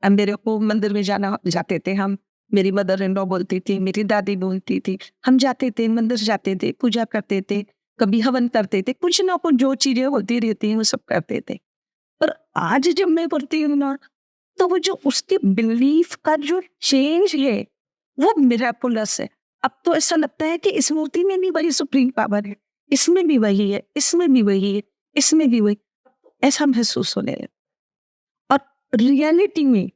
मेरे को मंदिर में जाते थे हम, मेरी मदर इन लॉ बोलती थी, मेरी दादी बोलती थी, हम जाते थे, मंदिर जाते थे, पूजा करते थे, कभी हवन करते थे, कुछ ना कुछ जो चीजें होती रहती हैं वो सब करते थे। पर आज जब मैं पढ़ती हूँ ना, तो वो जो उसके बिलीफ का जो चेंज है, वो मिराकुलस है। अब तो ऐसा लगता है कि इस मूर्ति में भी वही सुप्रीम पावर है, इसमें भी वही है, इसमें भी वही है, इसमें भी वही, ऐसा महसूस होने लगा। और रियलिटी में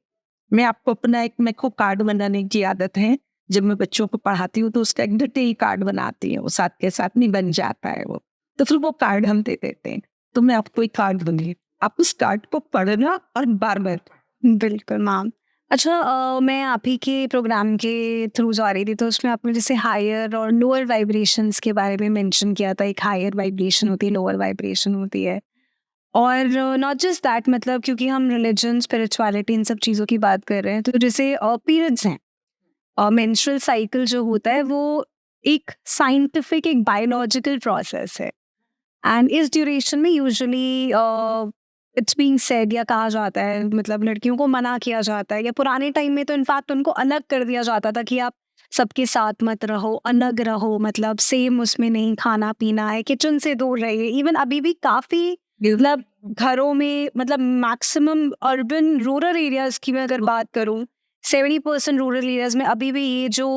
मैं आपको अपना एक, मेरे को कार्ड बनाने की आदत है, जब मैं बच्चों को पढ़ाती हूँ तो उसका एक डिटेल कार्ड बनाती हूँ, साथ के साथ नहीं बन जाता है वो, तो फिर वो कार्ड हम दे देते हैं। तो मैं आपको एक कार्ड दूंगी, आप उस कार्ड को पढ़ना और बार बार। बिल्कुल मैम। अच्छा, मैं आप ही के प्रोग्राम के थ्रू जा रही थी, तो उसमें आपने जैसे हायर और लोअर वाइब्रेशंस के बारे में मेंशन किया था। एक हायर वाइब्रेशन होती है, लोअर वाइब्रेशन होती है। और नॉट जस्ट दैट, मतलब क्योंकि हम रिलीजन, स्पिरिचुअलिटी, इन सब चीज़ों की बात कर रहे हैं, तो जैसे पीरियड्स हैं, मेंस्ट्रुअल साइकिल जो होता है वो एक साइंटिफिक, एक बायोलॉजिकल प्रोसेस है। एंड इस ड्यूरेशन में यूजुअली इट्स बीइंग सेड, या कहा जाता है, मतलब लड़कियों को मना किया जाता है, या पुराने टाइम में तो इनफैक्ट उनको अलग कर दिया जाता था कि आप सबके साथ मत रहो, अलग रहो, मतलब सेम उसमें नहीं खाना पीना है, किचन से दूर रहिए। इवन अभी भी काफ़ी मतलब घरों में, मतलब मैक्सिमम अर्बन रूरल एरियाज की मैं अगर बात करूं, 70% रूरल एरियाज में अभी भी ये जो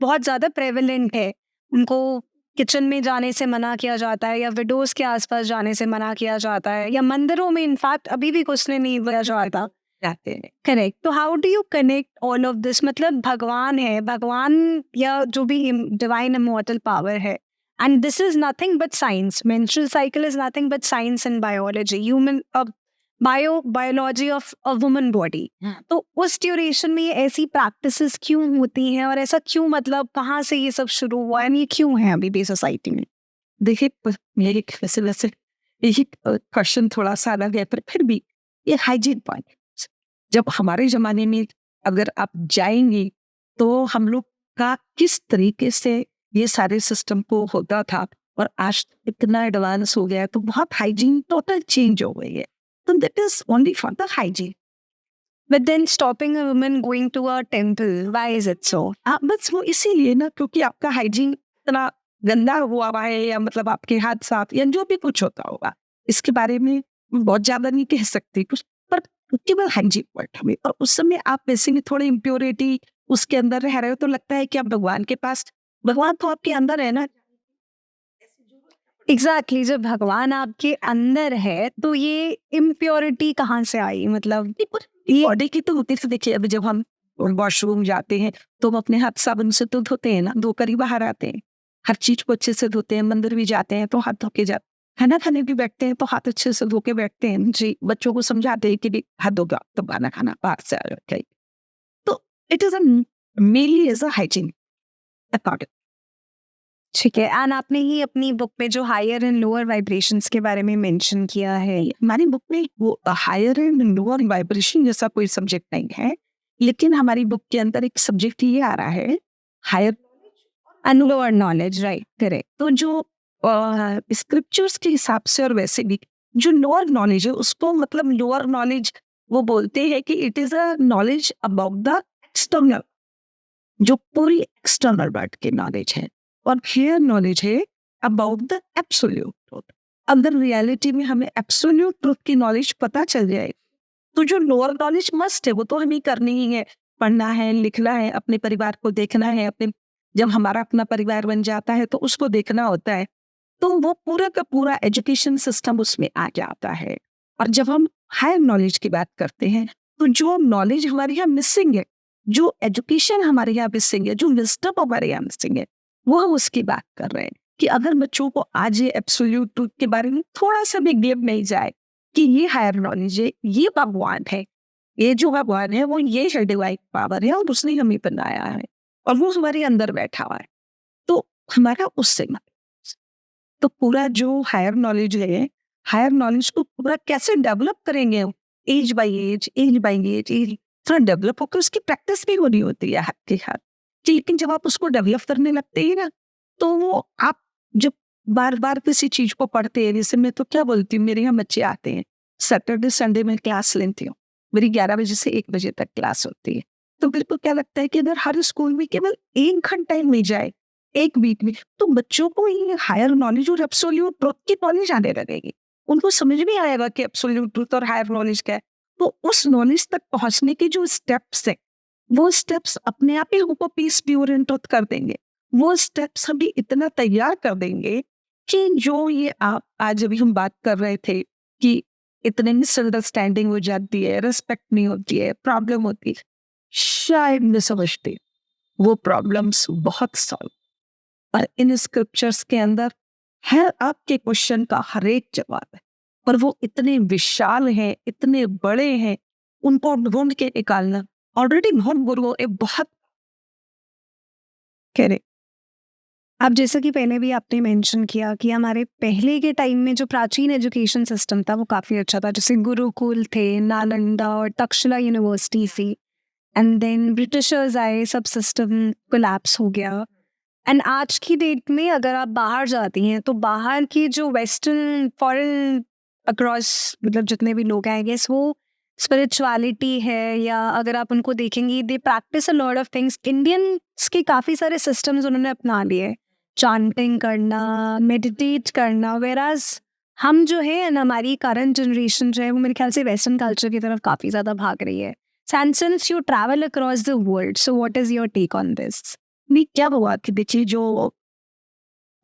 बहुत ज़्यादा प्रेवलेंट है, उनको किचन में जाने से मना किया जाता है, या विडोज के आसपास जाने से मना किया जाता है, या मंदिरों में इनफैक्ट अभी भी कुछ नहीं दिया जाता, जाते हैं। करेक्ट। तो how do you connect all of this? मतलब भगवान है, भगवान या जो भी डिवाइन इमॉर्टल पावर है, and this is nothing but science. Menstrual cycle is nothing but science and biology, human biology of a woman body. तो उस ड्यूरेशन में ये ऐसी प्रैक्टिसेस क्यों होती हैं, और ऐसा क्यों, मतलब कहाँ से ये सब शुरू हुआ है, ये क्यों है अभी भी सोसाइटी में? देखिए मेरे वैसे वैसे यही क्वेश्चन थोड़ा सा अलग है, पर फिर भी ये हाइजीन पॉइंट, जब हमारे जमाने में अगर आप जाएंगी तो हम लोग का किस तरीके से ये सारे सिस्टम को होता था, और आज इतना एडवांस हो गया है, तो बहुत हाइजीन टोटल चेंज हो गई है। तो that is only for the hygiene. But then stopping a woman going to a temple, why is it so? बस वो इसीलिए ना, क्योंकि आपका हाइजीन इतना गंदा हुआ है, या मतलब आपके हाथ साफ, या जो भी कुछ होता होगा, इसके बारे में बहुत ज्यादा नहीं कह सकती कुछ, पर केवल हाइजीन वर्ड हमें। और उस समय आप बेसिकली थोड़ी इम्प्योरिटी उसके अंदर रह रहे हो, तो लगता है कि आप भगवान के पास, भगवान तो आपके अंदर है ना। एग्जैक्टली, जब भगवान आपके अंदर है तो ये इम्प्योरिटी कहाँ से आई? मतलब ये बॉडी की तो होती है। देखिए अभी जब हम वॉशरूम जाते हैं तो हम अपने हाथ साबुन से तो धोते हैं ना, धोकर ही बाहर आते हैं। हर चीज को अच्छे से धोते हैं। मंदिर भी जाते हैं तो हाथ धो के जाते हैं, खाना खाने भी बैठते हैं तो हाथ अच्छे से धो के बैठते हैं। जी, बच्चों को समझाते हैं कि भी हाथ धोगा तो खाना खाना बाहर से आ जाए। तो it is mainly as a hygiene according. ठीक है। एंड आपने ही अपनी बुक में जो हायर एंड लोअर वाइब्रेशंस के बारे में मेंशन किया है, हमारी बुक में वो हायर एंड लोअर वाइब्रेशन जैसा कोई सब्जेक्ट नहीं है, लेकिन हमारी बुक के अंदर एक सब्जेक्ट ये आ रहा है, higher and lower knowledge, right, correct. तो जो स्क्रिप्चर्स के हिसाब से, और वैसे भी जो लोअर नॉलेज है उसको, मतलब लोअर नॉलेज वो बोलते हैं कि it is a knowledge about the external, जो पूरी एक्सटर्नल वर्ल्ड की नॉलेज है, और हायर नॉलेज है अबाउट द एब्सोल्यूट ट्रूथ। अगर रियलिटी में हमें एब्सोल्यूट ट्रूथ की नॉलेज पता चल जाए, तो जो लोअर नॉलेज मस्ट है वो तो हमें करनी ही है, पढ़ना है, लिखना है, अपने परिवार को देखना है, अपने जब हमारा अपना परिवार बन जाता है तो उसको देखना होता है, तो वो पूरा का पूरा एजुकेशन सिस्टम उसमें आ जाता है। और जब हम हायर नॉलेज की बात करते हैं, तो जो नॉलेज हमारे यहाँ मिसिंग है, जो एजुकेशन हमारे यहाँ मिसिंग है, जो विजडम हमारे यहाँ मिसिंग है, वो हम उसकी बात कर रहे हैं। कि अगर बच्चों को आज ये एब्सोल्यूट ट्रूथ के बारे में थोड़ा सा भी ज्ञान नहीं जाए कि ये हायर नॉलेज है, ये भगवान है, ये जो भगवान है वो ये है, डिवाइन पावर है, और उसने हमें बनाया है, और वो हमारे अंदर बैठा हुआ है, तो हमारा उससे मतलब। तो पूरा जो हायर नॉलेज है, हायर नॉलेज को पूरा कैसे डेवलप करेंगे हम, age by age, age by age, age थोड़ा डेवलप होकर उसकी प्रैक्टिस भी होनी होती है हाथ के हाथ। लेकिन जब आप उसको डेवलप करने लगते हैं ना, तो वो आप जब बार बार किसी चीज को पढ़ते हैं, जैसे मैं तो क्या बोलती हूँ, मेरे यहाँ बच्चे आते हैं, सैटरडे संडे में क्लास लेती हूँ, मेरी 11 बजे से 1 बजे तक क्लास होती है। तो मेरे को क्या लगता है कि अगर हर स्कूल में केवल 1 घंटा ही मिल जाए एक वीक में, तो बच्चों को ये हायर नॉलेज और एब्सोल्यूट ट्रुथ की नॉलेज आने लगेगी। उनको समझ में आएगा कि एब्सोल्यूट ट्रुथ और हायर नॉलेज क्या है। तो उस नॉलेज तक पहुंचने के जो स्टेप्स है, वो स्टेप्स अपने आप ही उनको पीस प्योर एंड ट्रुथ कर देंगे। वो स्टेप्स अभी इतना तैयार कर देंगे कि जो ये आप आज अभी हम बात कर रहे थे कि इतने मिसअंडरस्टैंडिंग हो जाती है, रिस्पेक्ट नहीं होती है, प्रॉब्लम होती है, शायद नहीं समझते, वो प्रॉब्लम्स बहुत सॉल्व। और इन स्क्रिप्चर्स के अंदर है आपके क्वेश्चन का हर एक जवाब है, पर वो इतने विशाल हैं, इतने बड़े हैं, उनको ढूंढ के निकालना ऑलरेडी बहुत गुरु बहुत कह रहे अब जैसा कि पहले भी आपने मेंशन किया कि हमारे पहले के टाइम में जो प्राचीन एजुकेशन सिस्टम था वो काफ़ी अच्छा था, जैसे गुरुकुल थे, नालंदा और तक्षशिला यूनिवर्सिटी थी, एंड देन ब्रिटिशर्स आए, सब सिस्टम कोलैप्स हो गया। एंड आज की डेट में अगर आप बाहर जाती हैं तो बाहर की जो वेस्टर्न फॉरेन अक्रॉस मतलब जितने भी लोग हैं आई गेस वो स्पिरिचुअलिटी है, या अगर आप उनको देखेंगी they practise a lot of things. Indians के काफ़ी सारे सिस्टम्स उन्होंने अपना लिए, चांटिंग करना, मेडिटेट करना, वेराज हम जो है ना हमारी करंट जनरेशन जो है वो मेरे ख्याल से वेस्टर्न कल्चर की तरफ काफ़ी ज़्यादा भाग रही है। And since you travel across the world, so what is your take on this? नहीं, क्या हुआ कि देखिए जो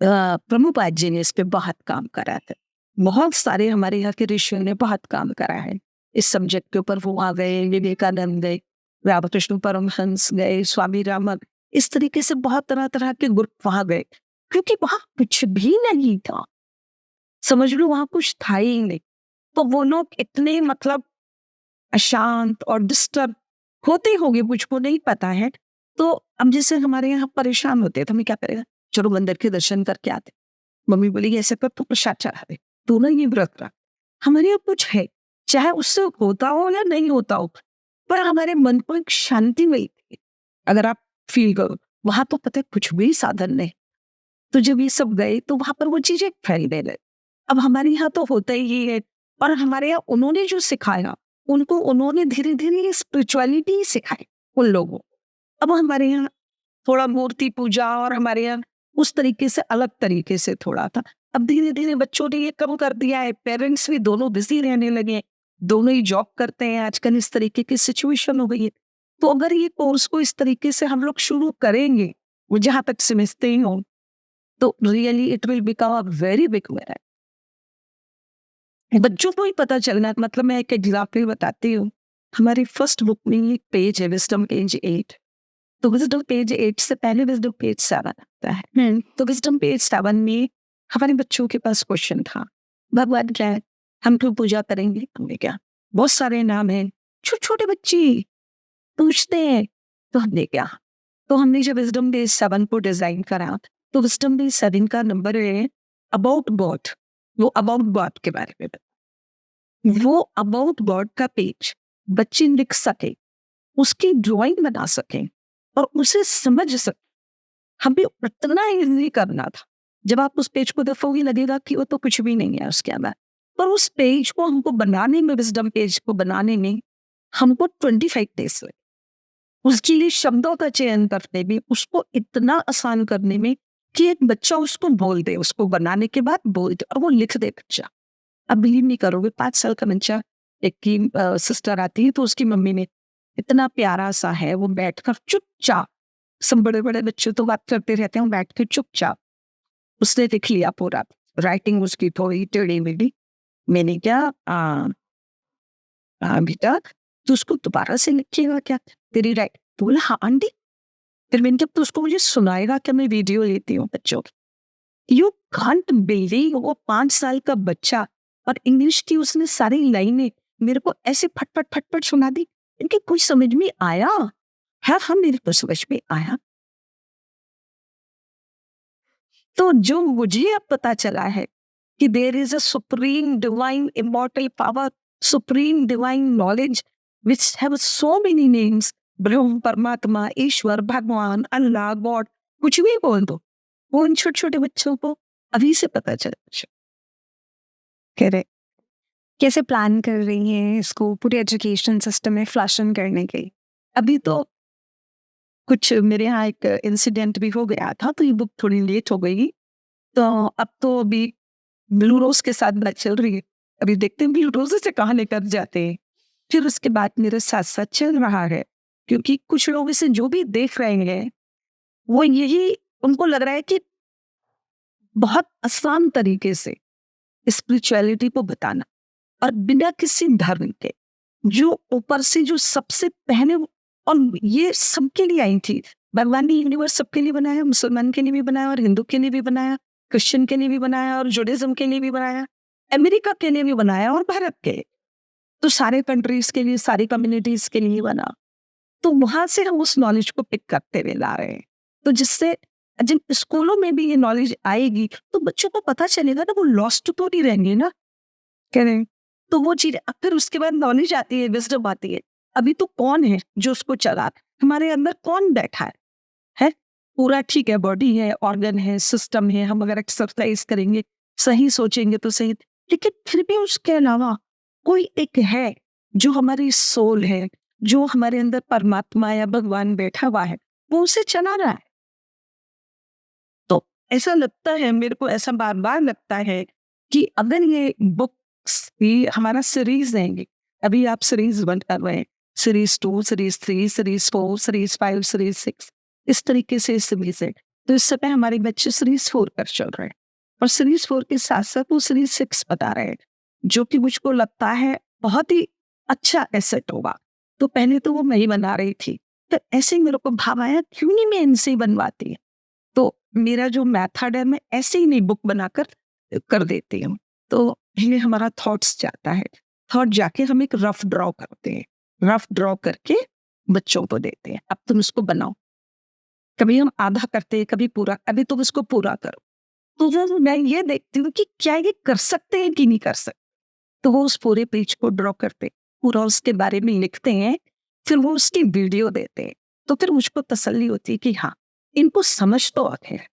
प्रभुपाद जी ने इस पे बहुत काम करा था, बहुत सारे हमारे यहाँ के ऋषियों ने बहुत काम करा है इस सब्जेक्ट के ऊपर। वो आ गए, विवेकानंद गए, रामकृष्ण परमहंस गए, स्वामी रामक, इस तरीके से बहुत तरह तरह के ग्रुप वहां गए, क्योंकि वहां कुछ भी नहीं था, समझ लो वहां कुछ था ही नहीं। तो वो लोग इतने मतलब अशांत और डिस्टर्ब होते होंगे, मुझको नहीं पता है। तो अब जैसे हमारे यहाँ परेशान होते हैं तो हमें क्या करेगा, चलो मंदिर के दर्शन करके आते। मम्मी बोली ऐसे कर, तो प्रसाद चढ़ा दे, तू ना ये व्रत रख। हमारे यहाँ कुछ है, चाहे उससे होता हो या नहीं होता हो, पर हमारे मन को एक शांति मिलती है अगर आप फील करो। वहां तो पता है कुछ भी साधन नहीं, तो जब ये सब गए तो वहां पर वो चीजें फैलने लगी। अब हमारे यहाँ तो होता ही है, और हमारे यहाँ उन्होंने जो सिखाया उनको उन्होंने धीरे धीरे स्पिरिचुअलिटी सिखाई उन लोगों को। अब हमारे यहाँ थोड़ा मूर्ति पूजा और हमारे यहाँ उस तरीके से अलग तरीके से थोड़ा था। अब धीरे धीरे बच्चों ने ये कम कर दिया है, पेरेंट्स भी दोनों बिजी रहने लगे हैं, दोनों ही जॉब करते हैं आजकल, इस तरीके की सिचुएशन हो गई है। तो अगर ये कोर्स को इस तरीके से हम लोग शुरू करेंगे, वो जहां तक समझते ही हो, तो really it will become a very big matter. बच्चों को ही पता चलना, मतलब मैं एक एग्जाम्पल बताती हूँ। हमारी फर्स्ट बुक में एक पेज है विजडम पेज 8, तो विजडम पेज 8 से पहले विजडम पेज 7 आता है। तो विजडम पेज 7 में हमारे बच्चों के पास क्वेश्चन था, भगवान क्या है, हम क्यों पूजा करेंगे, हमने क्या, बहुत सारे नाम हैं, छोटे छोटे बच्चे पूछते हैं। तो हमने क्या, तो हमने जब विजडम पेज 7 को डिजाइन करा, तो विजडम पेज 7 का नंबर है अबाउट गॉड। वो अबाउट गॉड के बारे में, वो अबाउट गॉड का पेज बच्चे लिख सके, उसकी ड्राइंग बना सके और उसे समझ सके, हमें उतना इजी करना था। जब आप उस पेज को देखोगे लगेगा कि वो तो कुछ भी नहीं है उसके अंदर, पर उस पेज को हमको बनाने में, विजडम पेज को बनाने में हमको 25 डेज लगे। उसके लिए शब्दों का चयन करने में, उसको इतना आसान करने में कि एक बच्चा उसको बोल दे, उसको बनाने के बाद बोल दे और वो लिख दे बच्चा। अब बिलीव नहीं करोगे, 5 साल का बच्चा, एक की सिस्टर आती है तो उसकी मम्मी ने, इतना प्यारा सा है वो, बैठकर चुपचाप, सब बड़े बड़े बच्चे तो बात करते रहते हैं, बैठ के चुपचाप उसने लिख लिया पूरा। राइटिंग उसकी थोड़ी टेढ़ी मेढ़ी। मैंने क्या बेटा तू उसको दोबारा से लिखिएगा क्या, तेरी राइट, तो बोला हाँ आंटी। फिर मैंने कहा तो उसको मुझे सुनाएगा क्या, मैं वीडियो लेती हूँ बच्चों की। यू कांट बिलीव, वो 5 साल का बच्चा, और इंग्लिश की उसने सारी लाइनें मेरे को ऐसे फटफट फटफट सुना दी, इनके कुछ समझ में आया है, हम मेरे को समझ में आया। तो जो मुझे अब पता चला है कि there is a supreme divine immortal power, supreme divine knowledge which have so many names, Brahm, Paramatma, ईश्वर, भगवान, अल्लाह, गॉड, कुछ भी बोल दो, वो उन छोटे छोटे बच्चों को अभी से पता चला। करेक्ट। कैसे प्लान कर रही हैं इसको पूरे एजुकेशन सिस्टम में फ्लश इन करने के लिए? अभी तो कुछ मेरे यहाँ एक इंसिडेंट भी हो गया था, तो ये बुक थोड़ी लेट हो गई। तो अब तो अभी ब्लूरोज के साथ बात चल रही है, अभी देखते हैं ब्लूरोज से कहाँ लेकर जाते हैं। फिर उसके बाद मेरे साथ साथ चल रहा है, क्योंकि कुछ लोग इसे जो भी देख रहे हैं वो यही उनको लग रहा है कि बहुत आसान तरीके से स्पिरिचुअलिटी को बताना, और बिना किसी धर्म के, जो ऊपर से जो सबसे पहले, और ये सबके लिए आई थी। भगवान ने यूनिवर्स सबके लिए बनाया, मुसलमान के लिए भी बनाया और हिंदू के लिए भी बनाया, क्रिश्चियन के लिए भी बनाया और जुडिज्म के लिए भी बनाया, अमेरिका के लिए भी बनाया और भारत के, तो सारे कंट्रीज के लिए, सारी कम्युनिटीज के लिए बना। तो वहां से हम उस नॉलेज को पिक करते हुए ला रहे हैं, तो जिससे जब स्कूलों में भी ये नॉलेज आएगी तो बच्चों को पता चलेगा ना, वो लॉस्ट तो नहीं रहेंगे ना, कह रहे हैं। तो वो चीज फिर उसके बाद नॉलेज आती है, विजडम आती है। अभी तो कौन है जो उसको चला, हमारे अंदर कौन बैठा है पूरा ठीक है, बॉडी है, ऑर्गन है, सिस्टम है, हम अगर एक्सरसाइज करेंगे, सही सोचेंगे तो सही, लेकिन फिर भी उसके अलावा कोई एक है जो हमारी सोल है, जो हमारे अंदर परमात्मा या भगवान बैठा हुआ है, वो उसे चला रहा है। तो ऐसा लगता है मेरे को, ऐसा बार बार लगता है कि अगर ये बुक्स भी हमारा सीरीज रहेंगे, अभी आप सीरीज 1 कर रहे हैं, series 2, series 3, series 4, series 5, series 6, इस तरीके से सीरीज है। तो इस समय हमारे बच्चे सीरीज 4 पर चल रहे हैं और सीरीज 4 के साथ साथ वो सीरीज 6 बता रहे हैं, जो कि मुझको लगता है बहुत ही अच्छा एसेट होगा। तो पहले तो वो मैं ही बना रही थी, तो ऐसे ही मेरे को भाव आया, क्यों नहीं मैं इनसे ही बनवाती है। तो मेरा जो मेथड है, मैं ऐसे ही नहीं बुक बनाकर कर देती हूँ। तो पहले हमारा थॉट्स जाता है, थॉट जाके हम एक रफ ड्रॉ करते हैं, रफ ड्रॉ करके बच्चों को देते हैं, अब तुम इसको बनाओ। कभी हम आधा करते हैं, कभी पूरा, अभी तुम इसको पूरा करो। तो वो मैं ये देखती हूँ कि क्या ये कर सकते हैं कि नहीं कर सकते। तो वो उस पूरे पेज को ड्रॉ करते, पूरा उसके बारे में लिखते हैं, फिर वो उसकी वीडियो देते हैं। तो फिर मुझको तसल्ली होती है कि हाँ, इनको समझ तो आते हैं।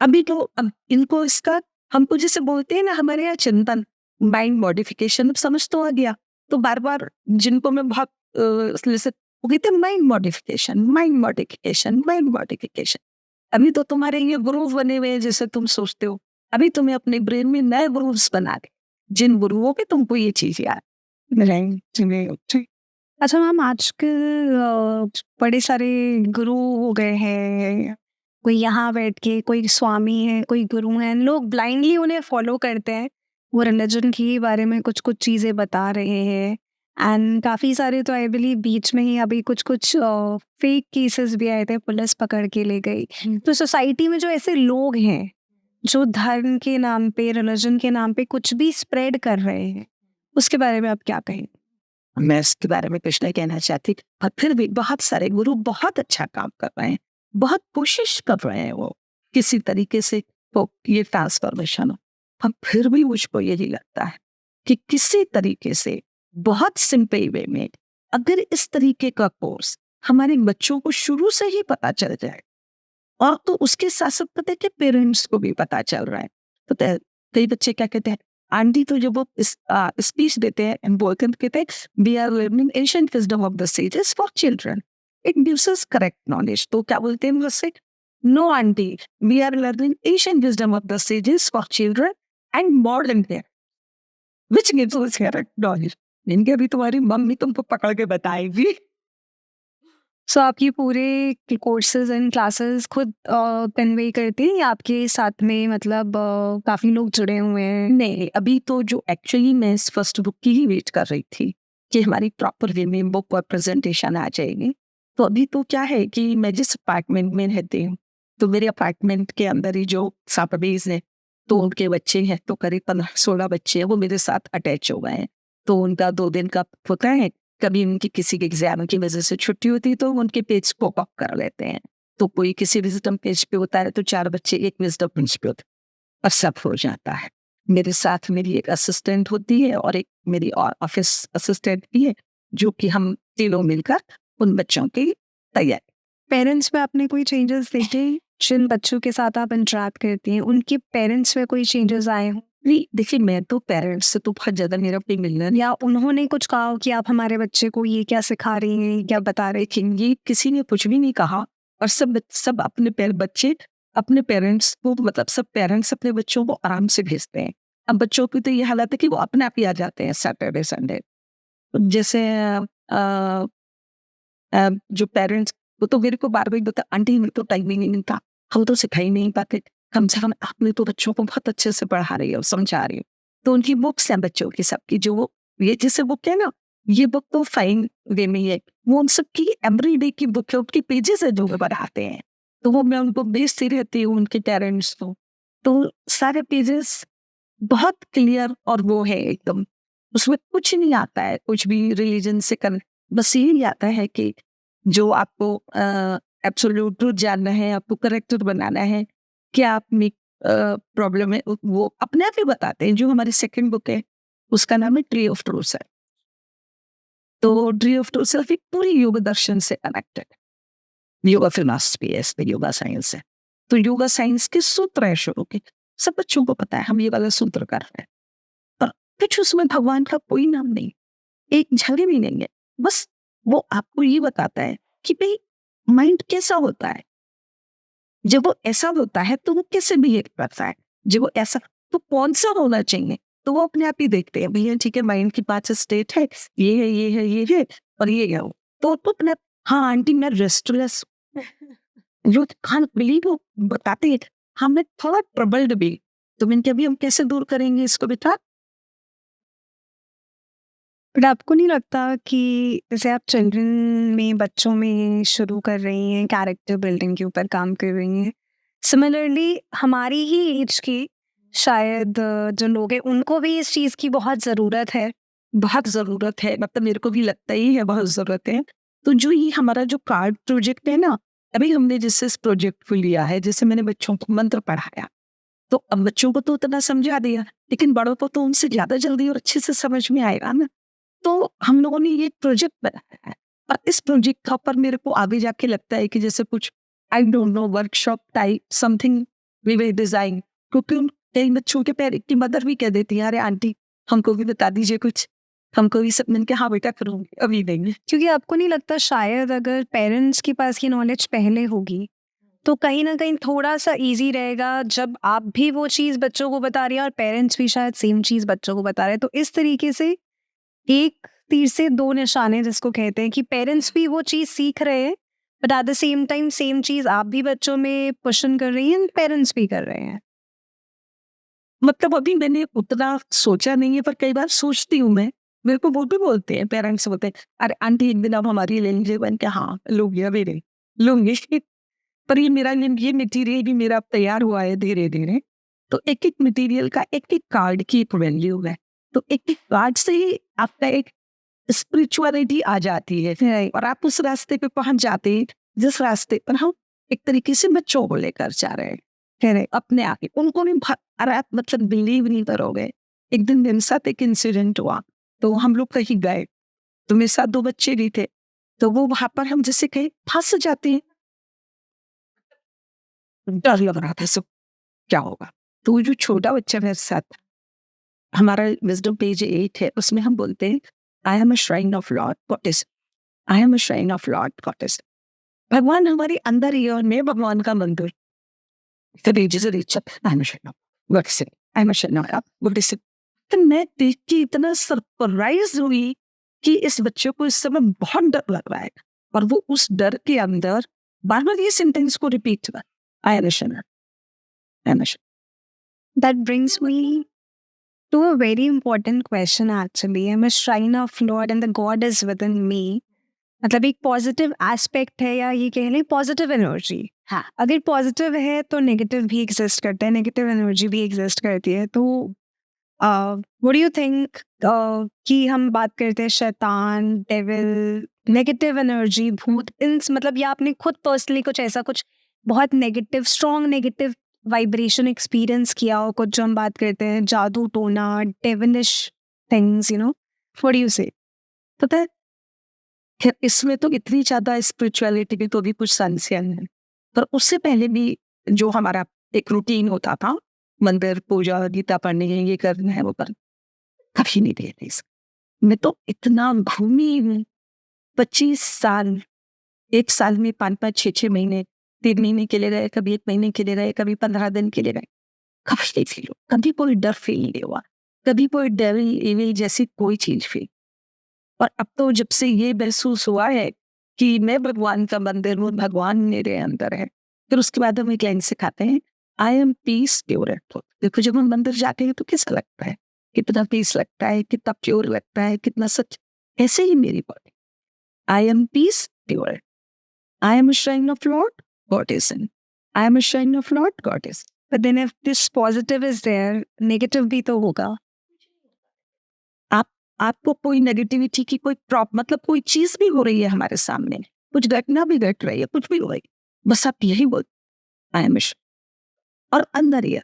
अभी तो अब इनको इसका, हमको जैसे बोलते हैं ना हमारे यहाँ चिंतन, माइंड मॉडिफिकेशन, समझ तो आ गया। तो बार बार जिनको मैं बहुत जैसे वो कहते हैं mind modification, mind modification, mind modification. अभी तो तुम्हारे ये ग्रूव बने हुए हैं, जैसे तुम सोचते हो, अभी तुम्हें अपने ब्रेन में नए ग्रूव्स बना दे, जिन गुरुओं पे तुमको ये चीज याद। अच्छा मैम, आजकल बड़े सारे गुरु हो गए हैं, कोई यहाँ बैठ के, कोई स्वामी है, कोई गुरु हैं, लोग ब्लाइंडली उन्हें फॉलो करते हैं, वो रिलीजन के बारे में कुछ कुछ चीज़ें बता रहे हैं। एंड काफ़ी सारे तो आई बिलीव बीच में ही अभी कुछ कुछ फेक केसेस भी आए थे, पुलिस पकड़ के ले गई। तो सोसाइटी में जो ऐसे लोग हैं जो धर्म के नाम पे, रिलीजन के नाम पे कुछ भी स्प्रेड कर रहे हैं, उसके बारे में आप क्या कहें? मैं इसके बारे में कुछ नहीं कहना चाहती, पर फिर भी बहुत सारे गुरु बहुत अच्छा काम कर रहे हैं, बहुत कोशिश कर रहे हैं वो किसी तरीके से तो ये ट्रांसफॉर्मेशन हो। पर फिर भी मुझको यही लगता है कि किसी तरीके से बहुत सिंपल वे में अगर इस तरीके का कोर्स हमारे बच्चों को शुरू से ही पता चल जाए, और तो उसके साथ साथ पता है कि पेरेंट्स को भी पता चल रहा है। तो कई बच्चे क्या कहते हैं, आंटी तो जब वो स्पीच देते हैं and बोलते हैं, तो कहते हैं we are learning ancient wisdom of the sages for children, it gives us correct knowledge. तो क्या बोलते हैं उससे, no aunty, we are learning ancient wisdom of the sages for children and modern care which gives us correct knowledge. इनके अभी तुम्हारी mummy तुमको पकड़ के बताएगी। सो आपकी पूरे कोर्सेज एंड क्लासेस खुद कन्वे करती हैं या आपके साथ में मतलब काफ़ी लोग जुड़े हुए हैं? नहीं, अभी तो जो एक्चुअली मैं इस फर्स्ट बुक की ही वेट कर रही थी कि हमारी प्रॉपर वे में बुक और प्रेजेंटेशन आ जाएगी। तो अभी तो क्या है कि मैं जिस अपार्टमेंट में रहती हूँ, तो मेरे अपार्टमेंट के अंदर ही जो सापबीज हैं, तो उनके बच्चे हैं, तो करीब 15-16 बच्चे हैं, वो मेरे साथ अटैच हो गए हैं। तो उनका 2 दिन का होता है, कभी उनकी किसी के एग्जाम की वजह से छुट्टी होती है, तो उनके पेज पॉप अप कर लेते हैं। तो कोई किसी विजडम पेज पे होता है, तो 4 बच्चे एक विजडम पेज पे होते हैं और सब हो जाता है। मेरे साथ मेरी एक असिस्टेंट होती है और एक मेरी ऑफिस असिस्टेंट भी है, जो कि हम तीनों मिलकर उन बच्चों की तैयारी। पेरेंट्स में आपने कोई चेंजेस देखे हैं? जिन बच्चों के साथ आप इंटरेक्ट करती हैं, उनके पेरेंट्स में कोई चेंजेस आए हों? नहीं, देखिए मैं तो पेरेंट्स से तो बहुत ज्यादा मेरा कोई मिलना नहीं, या उन्होंने कुछ कहा हो कि आप हमारे बच्चे को ये क्या सिखा रही हैं, क्या बता रही लेकिन ये किसी ने कुछ भी नहीं कहा। और सब अपने बच्चे अपने पेरेंट्स को, मतलब सब पेरेंट्स अपने बच्चों को आराम से भेजते हैं। अब बच्चों की तो ये हालत है कि वो अपने आप ही आ जाते हैं सैटरडे संडे। जैसे अ, जो पेरेंट्स, वो तो मेरे को बार बार बोलता, आंटी मेरे तो टाइम ही नहीं मिलता, हम तो सिखा ही नहीं पाते, कम से कम आपने तो बच्चों को बहुत अच्छे से पढ़ा रही हो, समझा रही हो। तो उनकी बुक्स हैं बच्चों की सबकी, जो वो ये जैसे बुक है ना, ये बुक तो फाइन वे में ही है, वो उन सबकी एवरीडे की बुक है, उनके पेजेस है जो वो बढ़ाते हैं। तो वो मैं उनको भेजती रहती हूँ उनके पेरेंट्स को। तो सारे पेजेस बहुत क्लियर और वो है एकदम, उसमें कुछ नहीं आता है कुछ भी रिलीजन से कर, बस यही आता है कि जो आपको एब्सोल्यूट ट्रूथ जानना है, आपको करेक्टर बनाना है, क्या आप में प्रॉब्लम है, वो अपने आप ही बताते हैं। जो हमारी सेकंड बुक है उसका नाम है ट्री ऑफ ट्रूथ है। तो ट्री ऑफ ट्रूथ सिर्फ एक पूरी योग दर्शन से कनेक्टेड, योगा फिलॉसफी है, इस पे योगा साइंस है। तो योगा साइंस के सूत्र है शुरू के, सब बच्चों को पता है, हम ये वाला सूत्र कर रहे हैं, पर कुछ उसमें भगवान का कोई नाम नहीं, एक झलक भी नहीं है। बस वो आपको ये बताता है कि भाई माइंड कैसा होता है, जब वो ऐसा होता है तो वो कैसे बिहेव करता है, जब वो ऐसा तो कौन सा होना चाहिए, तो वो अपने आप ही देखते हैं भैया ठीक है माइंड की 5 स्टेट है, ये है ये है ये है और ये है वो। तो अपने हाँ आंटी मैं रेस्टलेस, यू कांट बिलीव, वो बताते हैं हमें थोड़ा ट्रबल्ड भी, तो मैंने कहा अभी हम कैसे दूर करेंगे इसको बेटा। बट आपको नहीं लगता कि जैसे आप चिल्ड्रन में, बच्चों में शुरू कर रही हैं, कैरेक्टर बिल्डिंग के ऊपर काम कर रही हैं, सिमिलरली हमारी ही एज के शायद जो लोग हैं उनको भी इस चीज़ की बहुत ज़रूरत है? बहुत ज़रूरत है, मतलब मेरे को भी लगता ही है बहुत ज़रूरत है। तो जो ये हमारा जो कार्ड प्रोजेक्ट है ना, अभी हमने जैसे इस प्रोजेक्ट को लिया है, जैसे मैंने बच्चों को मंत्र पढ़ाया, तो अब बच्चों को तो उतना समझा दिया, लेकिन बड़ों को तो उनसे ज़्यादा जल्दी और अच्छे से समझ में आएगा ना। तो हम लोगों ने ये प्रोजेक्ट बनाया है, और इस प्रोजेक्ट का ऊपर मेरे को आगे जाके लगता है कि जैसे कुछ I don't know workshop type something we will design, क्योंकि उन कई बच्चों के पेरेंट की मदर भी कह देती है अरे आंटी हमको भी बता दीजिए कुछ, हमको भी सब। मैंने कहा हाँ बेटा करूँगी, अभी नहीं। क्योंकि आपको नहीं लगता शायद अगर पेरेंट्स के पास ये नॉलेज पहले होगी तो कहीं ना कहीं थोड़ा सा इजी रहेगा, जब आप भी वो चीज़ बच्चों को बता रही हैं और पेरेंट्स भी शायद सेम चीज़ बच्चों को बता रहे हैं, तो इस तरीके से एक तीर से दो निशाने जिसको कहते हैं कि पेरेंट्स भी वो चीज़ सीख रहे हैं, but at the same time same चीज़ आप भी बच्चों में पुशन कर रही हैं, पेरेंट्स भी कर रहे हैं। मतलब अभी मैंने उतना सोचा नहीं है, पर कई बार सोचती हूँ मैं। मेरे को वो भी बोलते हैं, पेरेंट्स बोलते हैं अरे आंटी एक दिन आप हमारी ले लीजिए, मैंने कहा हाँ लूंगी, अभी नहीं लूंगी। पर ये मटेरियल भी मेरा अब तैयार हुआ है धीरे धीरे। तो एक एक मटेरियल का एक एक कार्ड की एक वैल्यू है, तो एक एक कार्ड से ही आपका एक स्पिरिचुअलिटी आ जाती है, Right. और आप उस रास्ते पे पहुंच जाते हैं जिस रास्ते पर हम एक तरीके से बच्चों को लेकर जा रहे हैं। Correct. अपने आगे उनको नहीं अरे आप मतलब बिलीव नहीं करोगे, एक दिन मेरे साथ एक इंसिडेंट हुआ। तो हम लोग कहीं गए, तो मेरे साथ 2 बच्चे भी थे, तो वो वहां पर हम जैसे कहीं फंस जाते हैं, डर लग रहा था सब क्या होगा। तो वो जो छोटा बच्चा मेरे साथ, हमारा विजडम पेज 8 है, उसमें हम बोलते हैं I am a shrine of Lord goddess, I am a shrine of Lord goddess. भगवान हमारे अंदर ही है, और मैं भगवान का मंदिर। तो मैं देख के इतना सरप्राइज हुई कि इस बच्चे को इस समय बहुत डर लग रहा है, और वो उस डर के अंदर बार बार ये सेंटेंस को रिपीट कर I am That brings me to a very important question actually. I'm a shrine of Lord and the God is within me. मतलब एक पॉजिटिव एस्पेक्ट है, या ये कह लें पॉजिटिव एनर्जी। हाँ। अगर पॉजिटिव है तो नेगेटिव भी एग्जिस्ट करता है, नेगेटिव एनर्जी भी एग्जिस्ट करती है। तो व्हाट डू यू थिंक कि हम बात करते हैं शैतान, डेविल, नेगेटिव एनर्जी, भूत, इन मतलब या आपने खुद पर्सनली कुछ ऐसा कुछ बहुत negative, strong negative vibration experience किया हो, कुछ जो हम बात करते हैं जादू टोना, devilish things, what do you से? पता है खैर इसमें तो इतनी ज्यादा स्पिरिचुअलिटी की तो भी कुछ संशयन है, पर उससे पहले भी जो हमारा एक रूटीन होता था, मंदिर पूजा गीता पढ़नी है, ये करना है वो करना, कभी नहीं दिए थे इसको। मैं तो इतना घूमी हूँ, 25 साल, एक साल में 5-5 6-6 महीने, 3 महीने के लिए गए, कभी 1 महीने के लिए गए, कभी 15 दिन के लिए गए, कभी नहीं फील हुआ, कभी कोई डर फील नहीं हुआ, कभी कोई डेविल एविल जैसी कोई चीज फील। और अब तो जब से ये महसूस हुआ है कि मैं भगवान का मंदिर हूँ, भगवान मेरे अंदर है, फिर उसके बाद हम एक लाइन सिखाते हैं I am peace pure at truth. देखो जब हम मंदिर जाते हैं तो कैसा लगता है, कितना पीस लगता है, कितना प्योर लगता है, कितना सच। ऐसे ही मेरी body, I am peace pure, I am a shrine of lord god is in, I am a shrine of lord god is. But then if this positive is there, negative भी तो होगा। आप आपको कोई नेगेटिविटी की कोई मतलब कोई चीज भी हो रही है हमारे सामने, कुछ घटना भी घट रही है, कुछ भी हो रही है, बस आप यही बोल, आई एम श्योर, और अंदर ही है।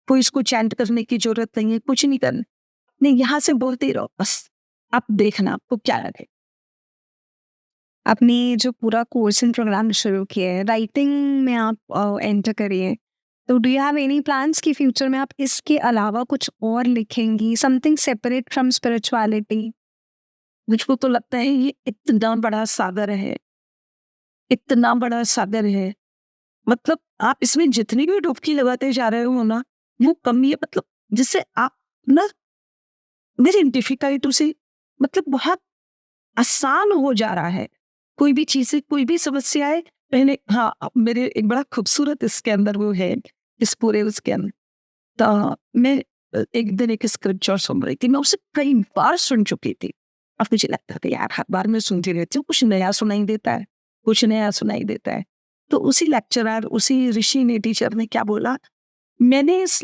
कोई इसको चैंट करने की जरूरत नहीं है, कुछ नहीं करना, नहीं, यहाँ से बोलते ही रहो, बस आप देखना आपको क्या लगे। आपने जो पूरा कोर्स एंड प्रोग्राम शुरू किया है, राइटिंग में आप एंटर करिए, तो do you have any plans कि फ्यूचर में आप इसके अलावा कुछ और लिखेंगी, समथिंग सेपरेट फ्रॉम स्पिरिचुअलिटी? मुझको तो लगता है ये इतना बड़ा सागर है, इतना बड़ा सागर है, मतलब आप इसमें जितनी भी डुबकी लगाते जा रहे हो ना, वो कम ही है, मतलब जिससे आप ना वेरी डिफिकल्ट उसे, मतलब बहुत आसान हो जा रहा है। कोई भी चीज़, कोई भी समस्या है, पहले हाँ, अब मेरे एक बड़ा खूबसूरत इसके अंदर वो है, इस पूरे उसके अंदर, तो मैं एक दिन एक स्क्रिप्चर सुन रही थी, मैं उसे कई बार सुन चुकी थी। अब मुझे लगता था यार हर बार मैं सुनती रहती हूँ, कुछ नया सुनाई देता है, कुछ नया सुनाई देता है। तो उसी लेक्चरर, उसी ऋषि ने, टीचर ने क्या बोला, मैंने इस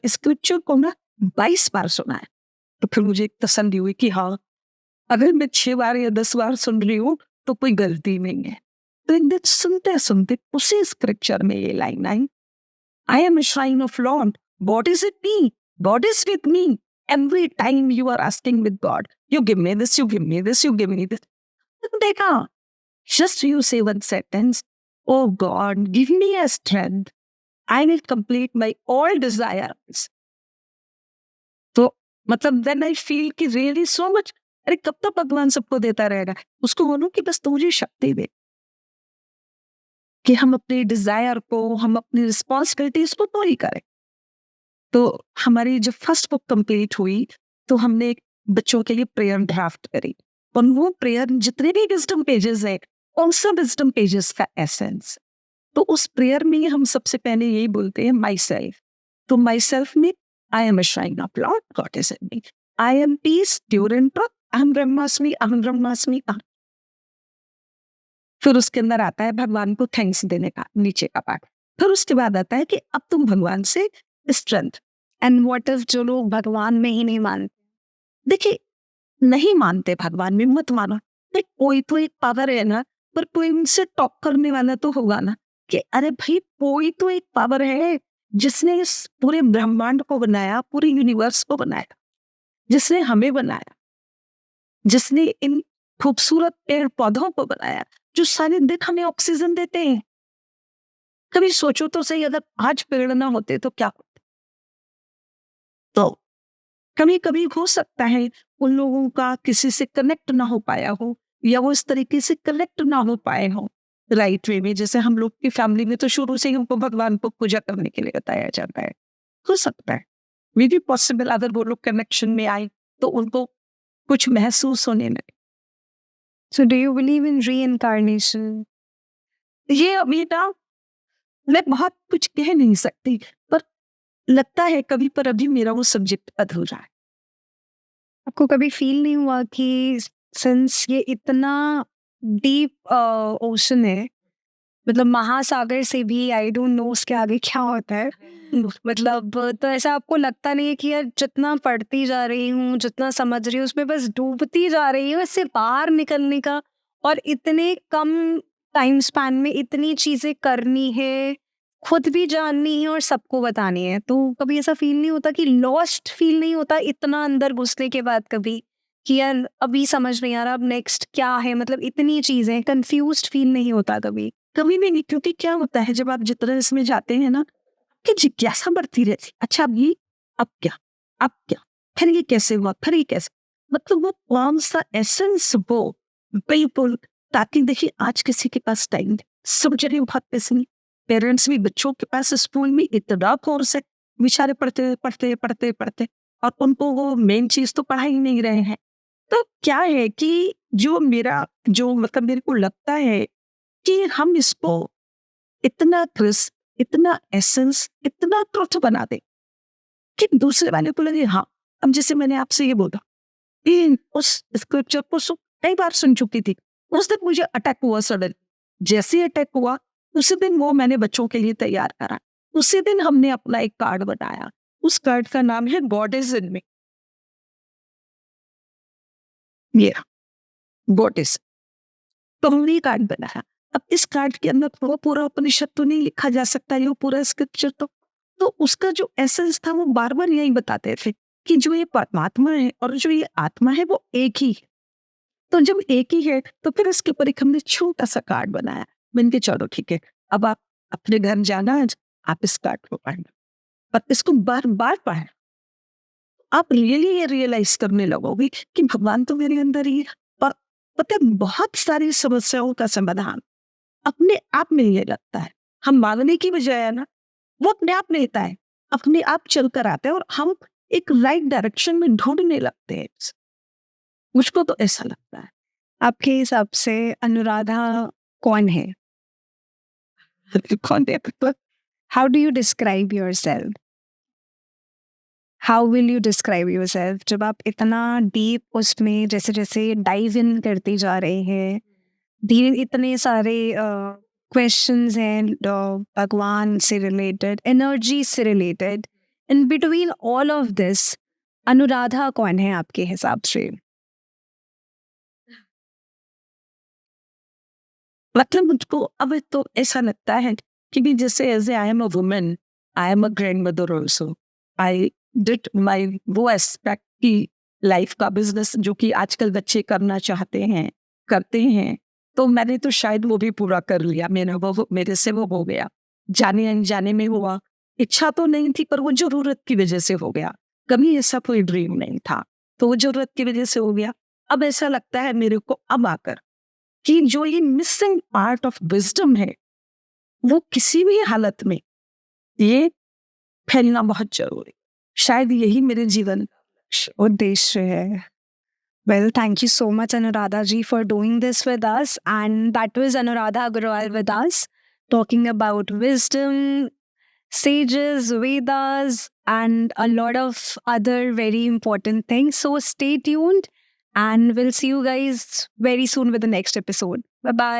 स्क्रिप्चर को ना 22 बार सुना है। तो फिर मुझे एक तसल्ली हुई कि हाँ, अगर मैं 6 बार या 10 बार सुन रही हूँ तो कोई गलती नहीं है। तो एक दिन सुनते सुनते उसी स्क्रिप्चर में ये line I, I am a shrine of Lord. What is it me? God is with me. Every time you are asking with God, you give me this, you give me this, you give me this. देखा, just you say one sentence, oh God, give me a strength. I will complete my all desires. तो मतलब then I feel कि really so much, अरे कब तक भगवान सबको देता रहेगा, उसको बोलूं कि बस तू मुझे शक्ति दे कि हम अपने डिजायर को, हम अपनी रिस्पॉन्सिबिलिटीज को पूरी करें। तो हमारी जब फर्स्ट बुक कंप्लीट हुई तो हमने बच्चों के लिए प्रेयर ड्राफ्ट करी, और वो प्रेयर जितने भी विजडम पेजेस हैं, उन सब विजडम पेजेस का एसेंस, तो उस प्रेयर में हम सबसे पहले यही बोलते हैं माई सेल्फ। तो माई सेल्फ में I am a shrine of lord, god is in me, I am peace during truck, अहम ब्रह्मास्मि, अहम ब्रह्मास्मि, अहम। फिर उसके अंदर आता है भगवान को थैंक्स देने का नीचे का पार्ट। फिर उसके बाद आता है कि अब तुम भगवान से स्ट्रेंथ। एंड व्हाट इफ जो लोग भगवान में ही नहीं मानते? देखिए, नहीं मानते भगवान में, मत मानो, कोई तो एक पावर है ना, पर कोई उनसे टॉप करने वाला तो होगा ना, कि अरे भाई कोई तो एक पावर है जिसने इस पूरे ब्रह्मांड को बनाया, पूरे यूनिवर्स को बनाया, जिसने हमें बनाया, जिसने इन खूबसूरत पेड़ पौधों को बनाया, जो सारे दिन हमें ऑक्सीजन देते हैं। कभी सोचो तो सही, अगर आज पेड़ ना होते तो क्या होता। तो कभी कभी हो सकता है उन लोगों का किसी से कनेक्ट ना हो पाया हो, या वो इस तरीके से कनेक्ट ना हो पाए हो राइट वे में। जैसे हम लोग की फैमिली में तो शुरू से ही हमको भगवान को पूजा करने के लिए बताया जाता है, हो सकता है मे बी पॉसिबल अगर वो लोग कनेक्शन में आए तो उनको कुछ महसूस होने लगे। So do you believe in reincarnation? ये अभी ना मैं बहुत कुछ कह नहीं सकती, पर लगता है कभी, पर अभी मेरा वो सब्जेक्ट अधूरा है। आपको कभी फील नहीं हुआ कि सिंस ये इतना डीप ओशन है, मतलब महासागर से भी आई डोंट नो उसके आगे क्या होता है, मतलब तो ऐसा आपको लगता नहीं है कि यार जितना पढ़ती जा रही हूँ, जितना समझ रही हूँ, उसमें बस डूबती जा रही हूँ, इससे बाहर निकलने का, और इतने कम टाइम स्पैन में इतनी चीजें करनी है, खुद भी जाननी है और सबको बतानी है, तो कभी ऐसा फील नहीं होता कि लॉस्ट फील नहीं होता इतना अंदर घुसने के बाद कभी, कि यार अभी समझ नहीं आ रहा अब नेक्स्ट क्या है, मतलब इतनी चीजें, कंफ्यूज्ड फील नहीं होता कभी? कभी भी नहीं, क्योंकि क्या होता है जब आप जितना इसमें जाते हैं ना, कि जिज्ञासा बढ़ती रहती, अच्छा अब ये, अब क्या, अब क्या, फिर ये कैसे हुआ, फिर ये कैसे, मतलब वो कौन सा एसेंस वो, बिल्कुल। ताकि देखिए आज किसी के पास टाइम नहीं, सब जगह बहुत पैसे नहीं, पेरेंट्स भी बच्चों के पास स्कूल में इतना कोर्स है, बेचारे पढ़ते पढ़ते पढ़ते पढ़ते, और उनको वो मेन चीज तो पढ़ा ही नहीं रहे हैं। तो क्या है कि जो मेरा, जो मतलब मेरे को लगता है कि हम इसको इतना क्रिस्प, इतना एसेंस, इतना ट्रुथ बना दे कि दूसरे वाले को लगे हाँ। अब जैसे मैंने आपसे ये बोला कि उस स्क्रिप्चर को कई बार सुन चुकी थी, उस दिन मुझे अटैक हुआ सडन, जैसे अटैक हुआ उसी दिन वो मैंने बच्चों के लिए तैयार करा, उसी दिन हमने अपना एक कार्ड बनाया, उस कार्ड का नाम है गॉड इज इन मी। ये गॉड इज, तो हमने ये कार्ड बनाया। अब इस कार्ड के अंदर वो पूरा उपनिषद तो नहीं लिखा जा सकता, ये पूरा स्क्रिप्चर तो उसका जो एसेंस था वो बार बार यही बताते थे कि जो ये परमात्मा है और जो ये आत्मा है वो एक ही है। तो जब एक ही है तो फिर इसके ऊपर एक हमने छोटा सा कार्ड बनाया। मैंने कहा चलो ठीक है, अब आप अपने घर जाना, आज आप इस कार्ड को पढ़ना, पर इसको बार बार पढ़ें। आप रियली ये रियलाइज करने लगोगे कि भगवान तो मेरे अंदर ही है। पर पता है, बहुत सारी समस्याओं का समाधान अपने आप मिलने लगता है। हम मांगने की बजाय है ना, वो अपने आप मिलता है, अपने आप चल कर आता है और हम एक राइट डायरेक्शन में ढूंढने लगते हैं। मुझको तो ऐसा लगता है। आपके हिसाब से अनुराधा कौन है? कौन है मतलब? How do you describe yourself? How will you describe yourself जब आप इतना डीप उसमें जैसे जैसे डाइव इन करते जा रहे हैं, धीरे इतने सारे क्वेश्चंस हैं भगवान से रिलेटेड, एनर्जी से related, in between all of this Anuradha कौन है आपके हिसाब से? मतलब मुझको अब तो ऐसा लगता है कि जैसे as I am a women, I am a grandmother also, I did my वो एस्पेक्ट की लाइफ का बिजनेस जो कि आजकल बच्चे करना चाहते हैं, करते हैं, तो मैंने तो शायद वो भी पूरा कर लिया। मेरे से वो हो गया, जाने अनजाने में हुआ। इच्छा तो नहीं थी पर वो जरूरत की वजह से हो गया, कभी ऐसा कोई ड्रीम नहीं था, तो वो जरूरत की वजह से हो गया। अब ऐसा लगता है मेरे को अब आकर कि जो ये मिसिंग पार्ट ऑफ विजडम है वो किसी भी हालत में ये फैलना बहुत जरूरी, शायद यही मेरे जीवन का उद्देश्य है। Well, thank you so much, Anuradha ji, for doing this with us. And that was Anuradha Agarwal with us, talking about wisdom, sages, Vedas, and a lot of other very important things. So stay tuned, and we'll see you guys very soon with the next episode. Bye bye.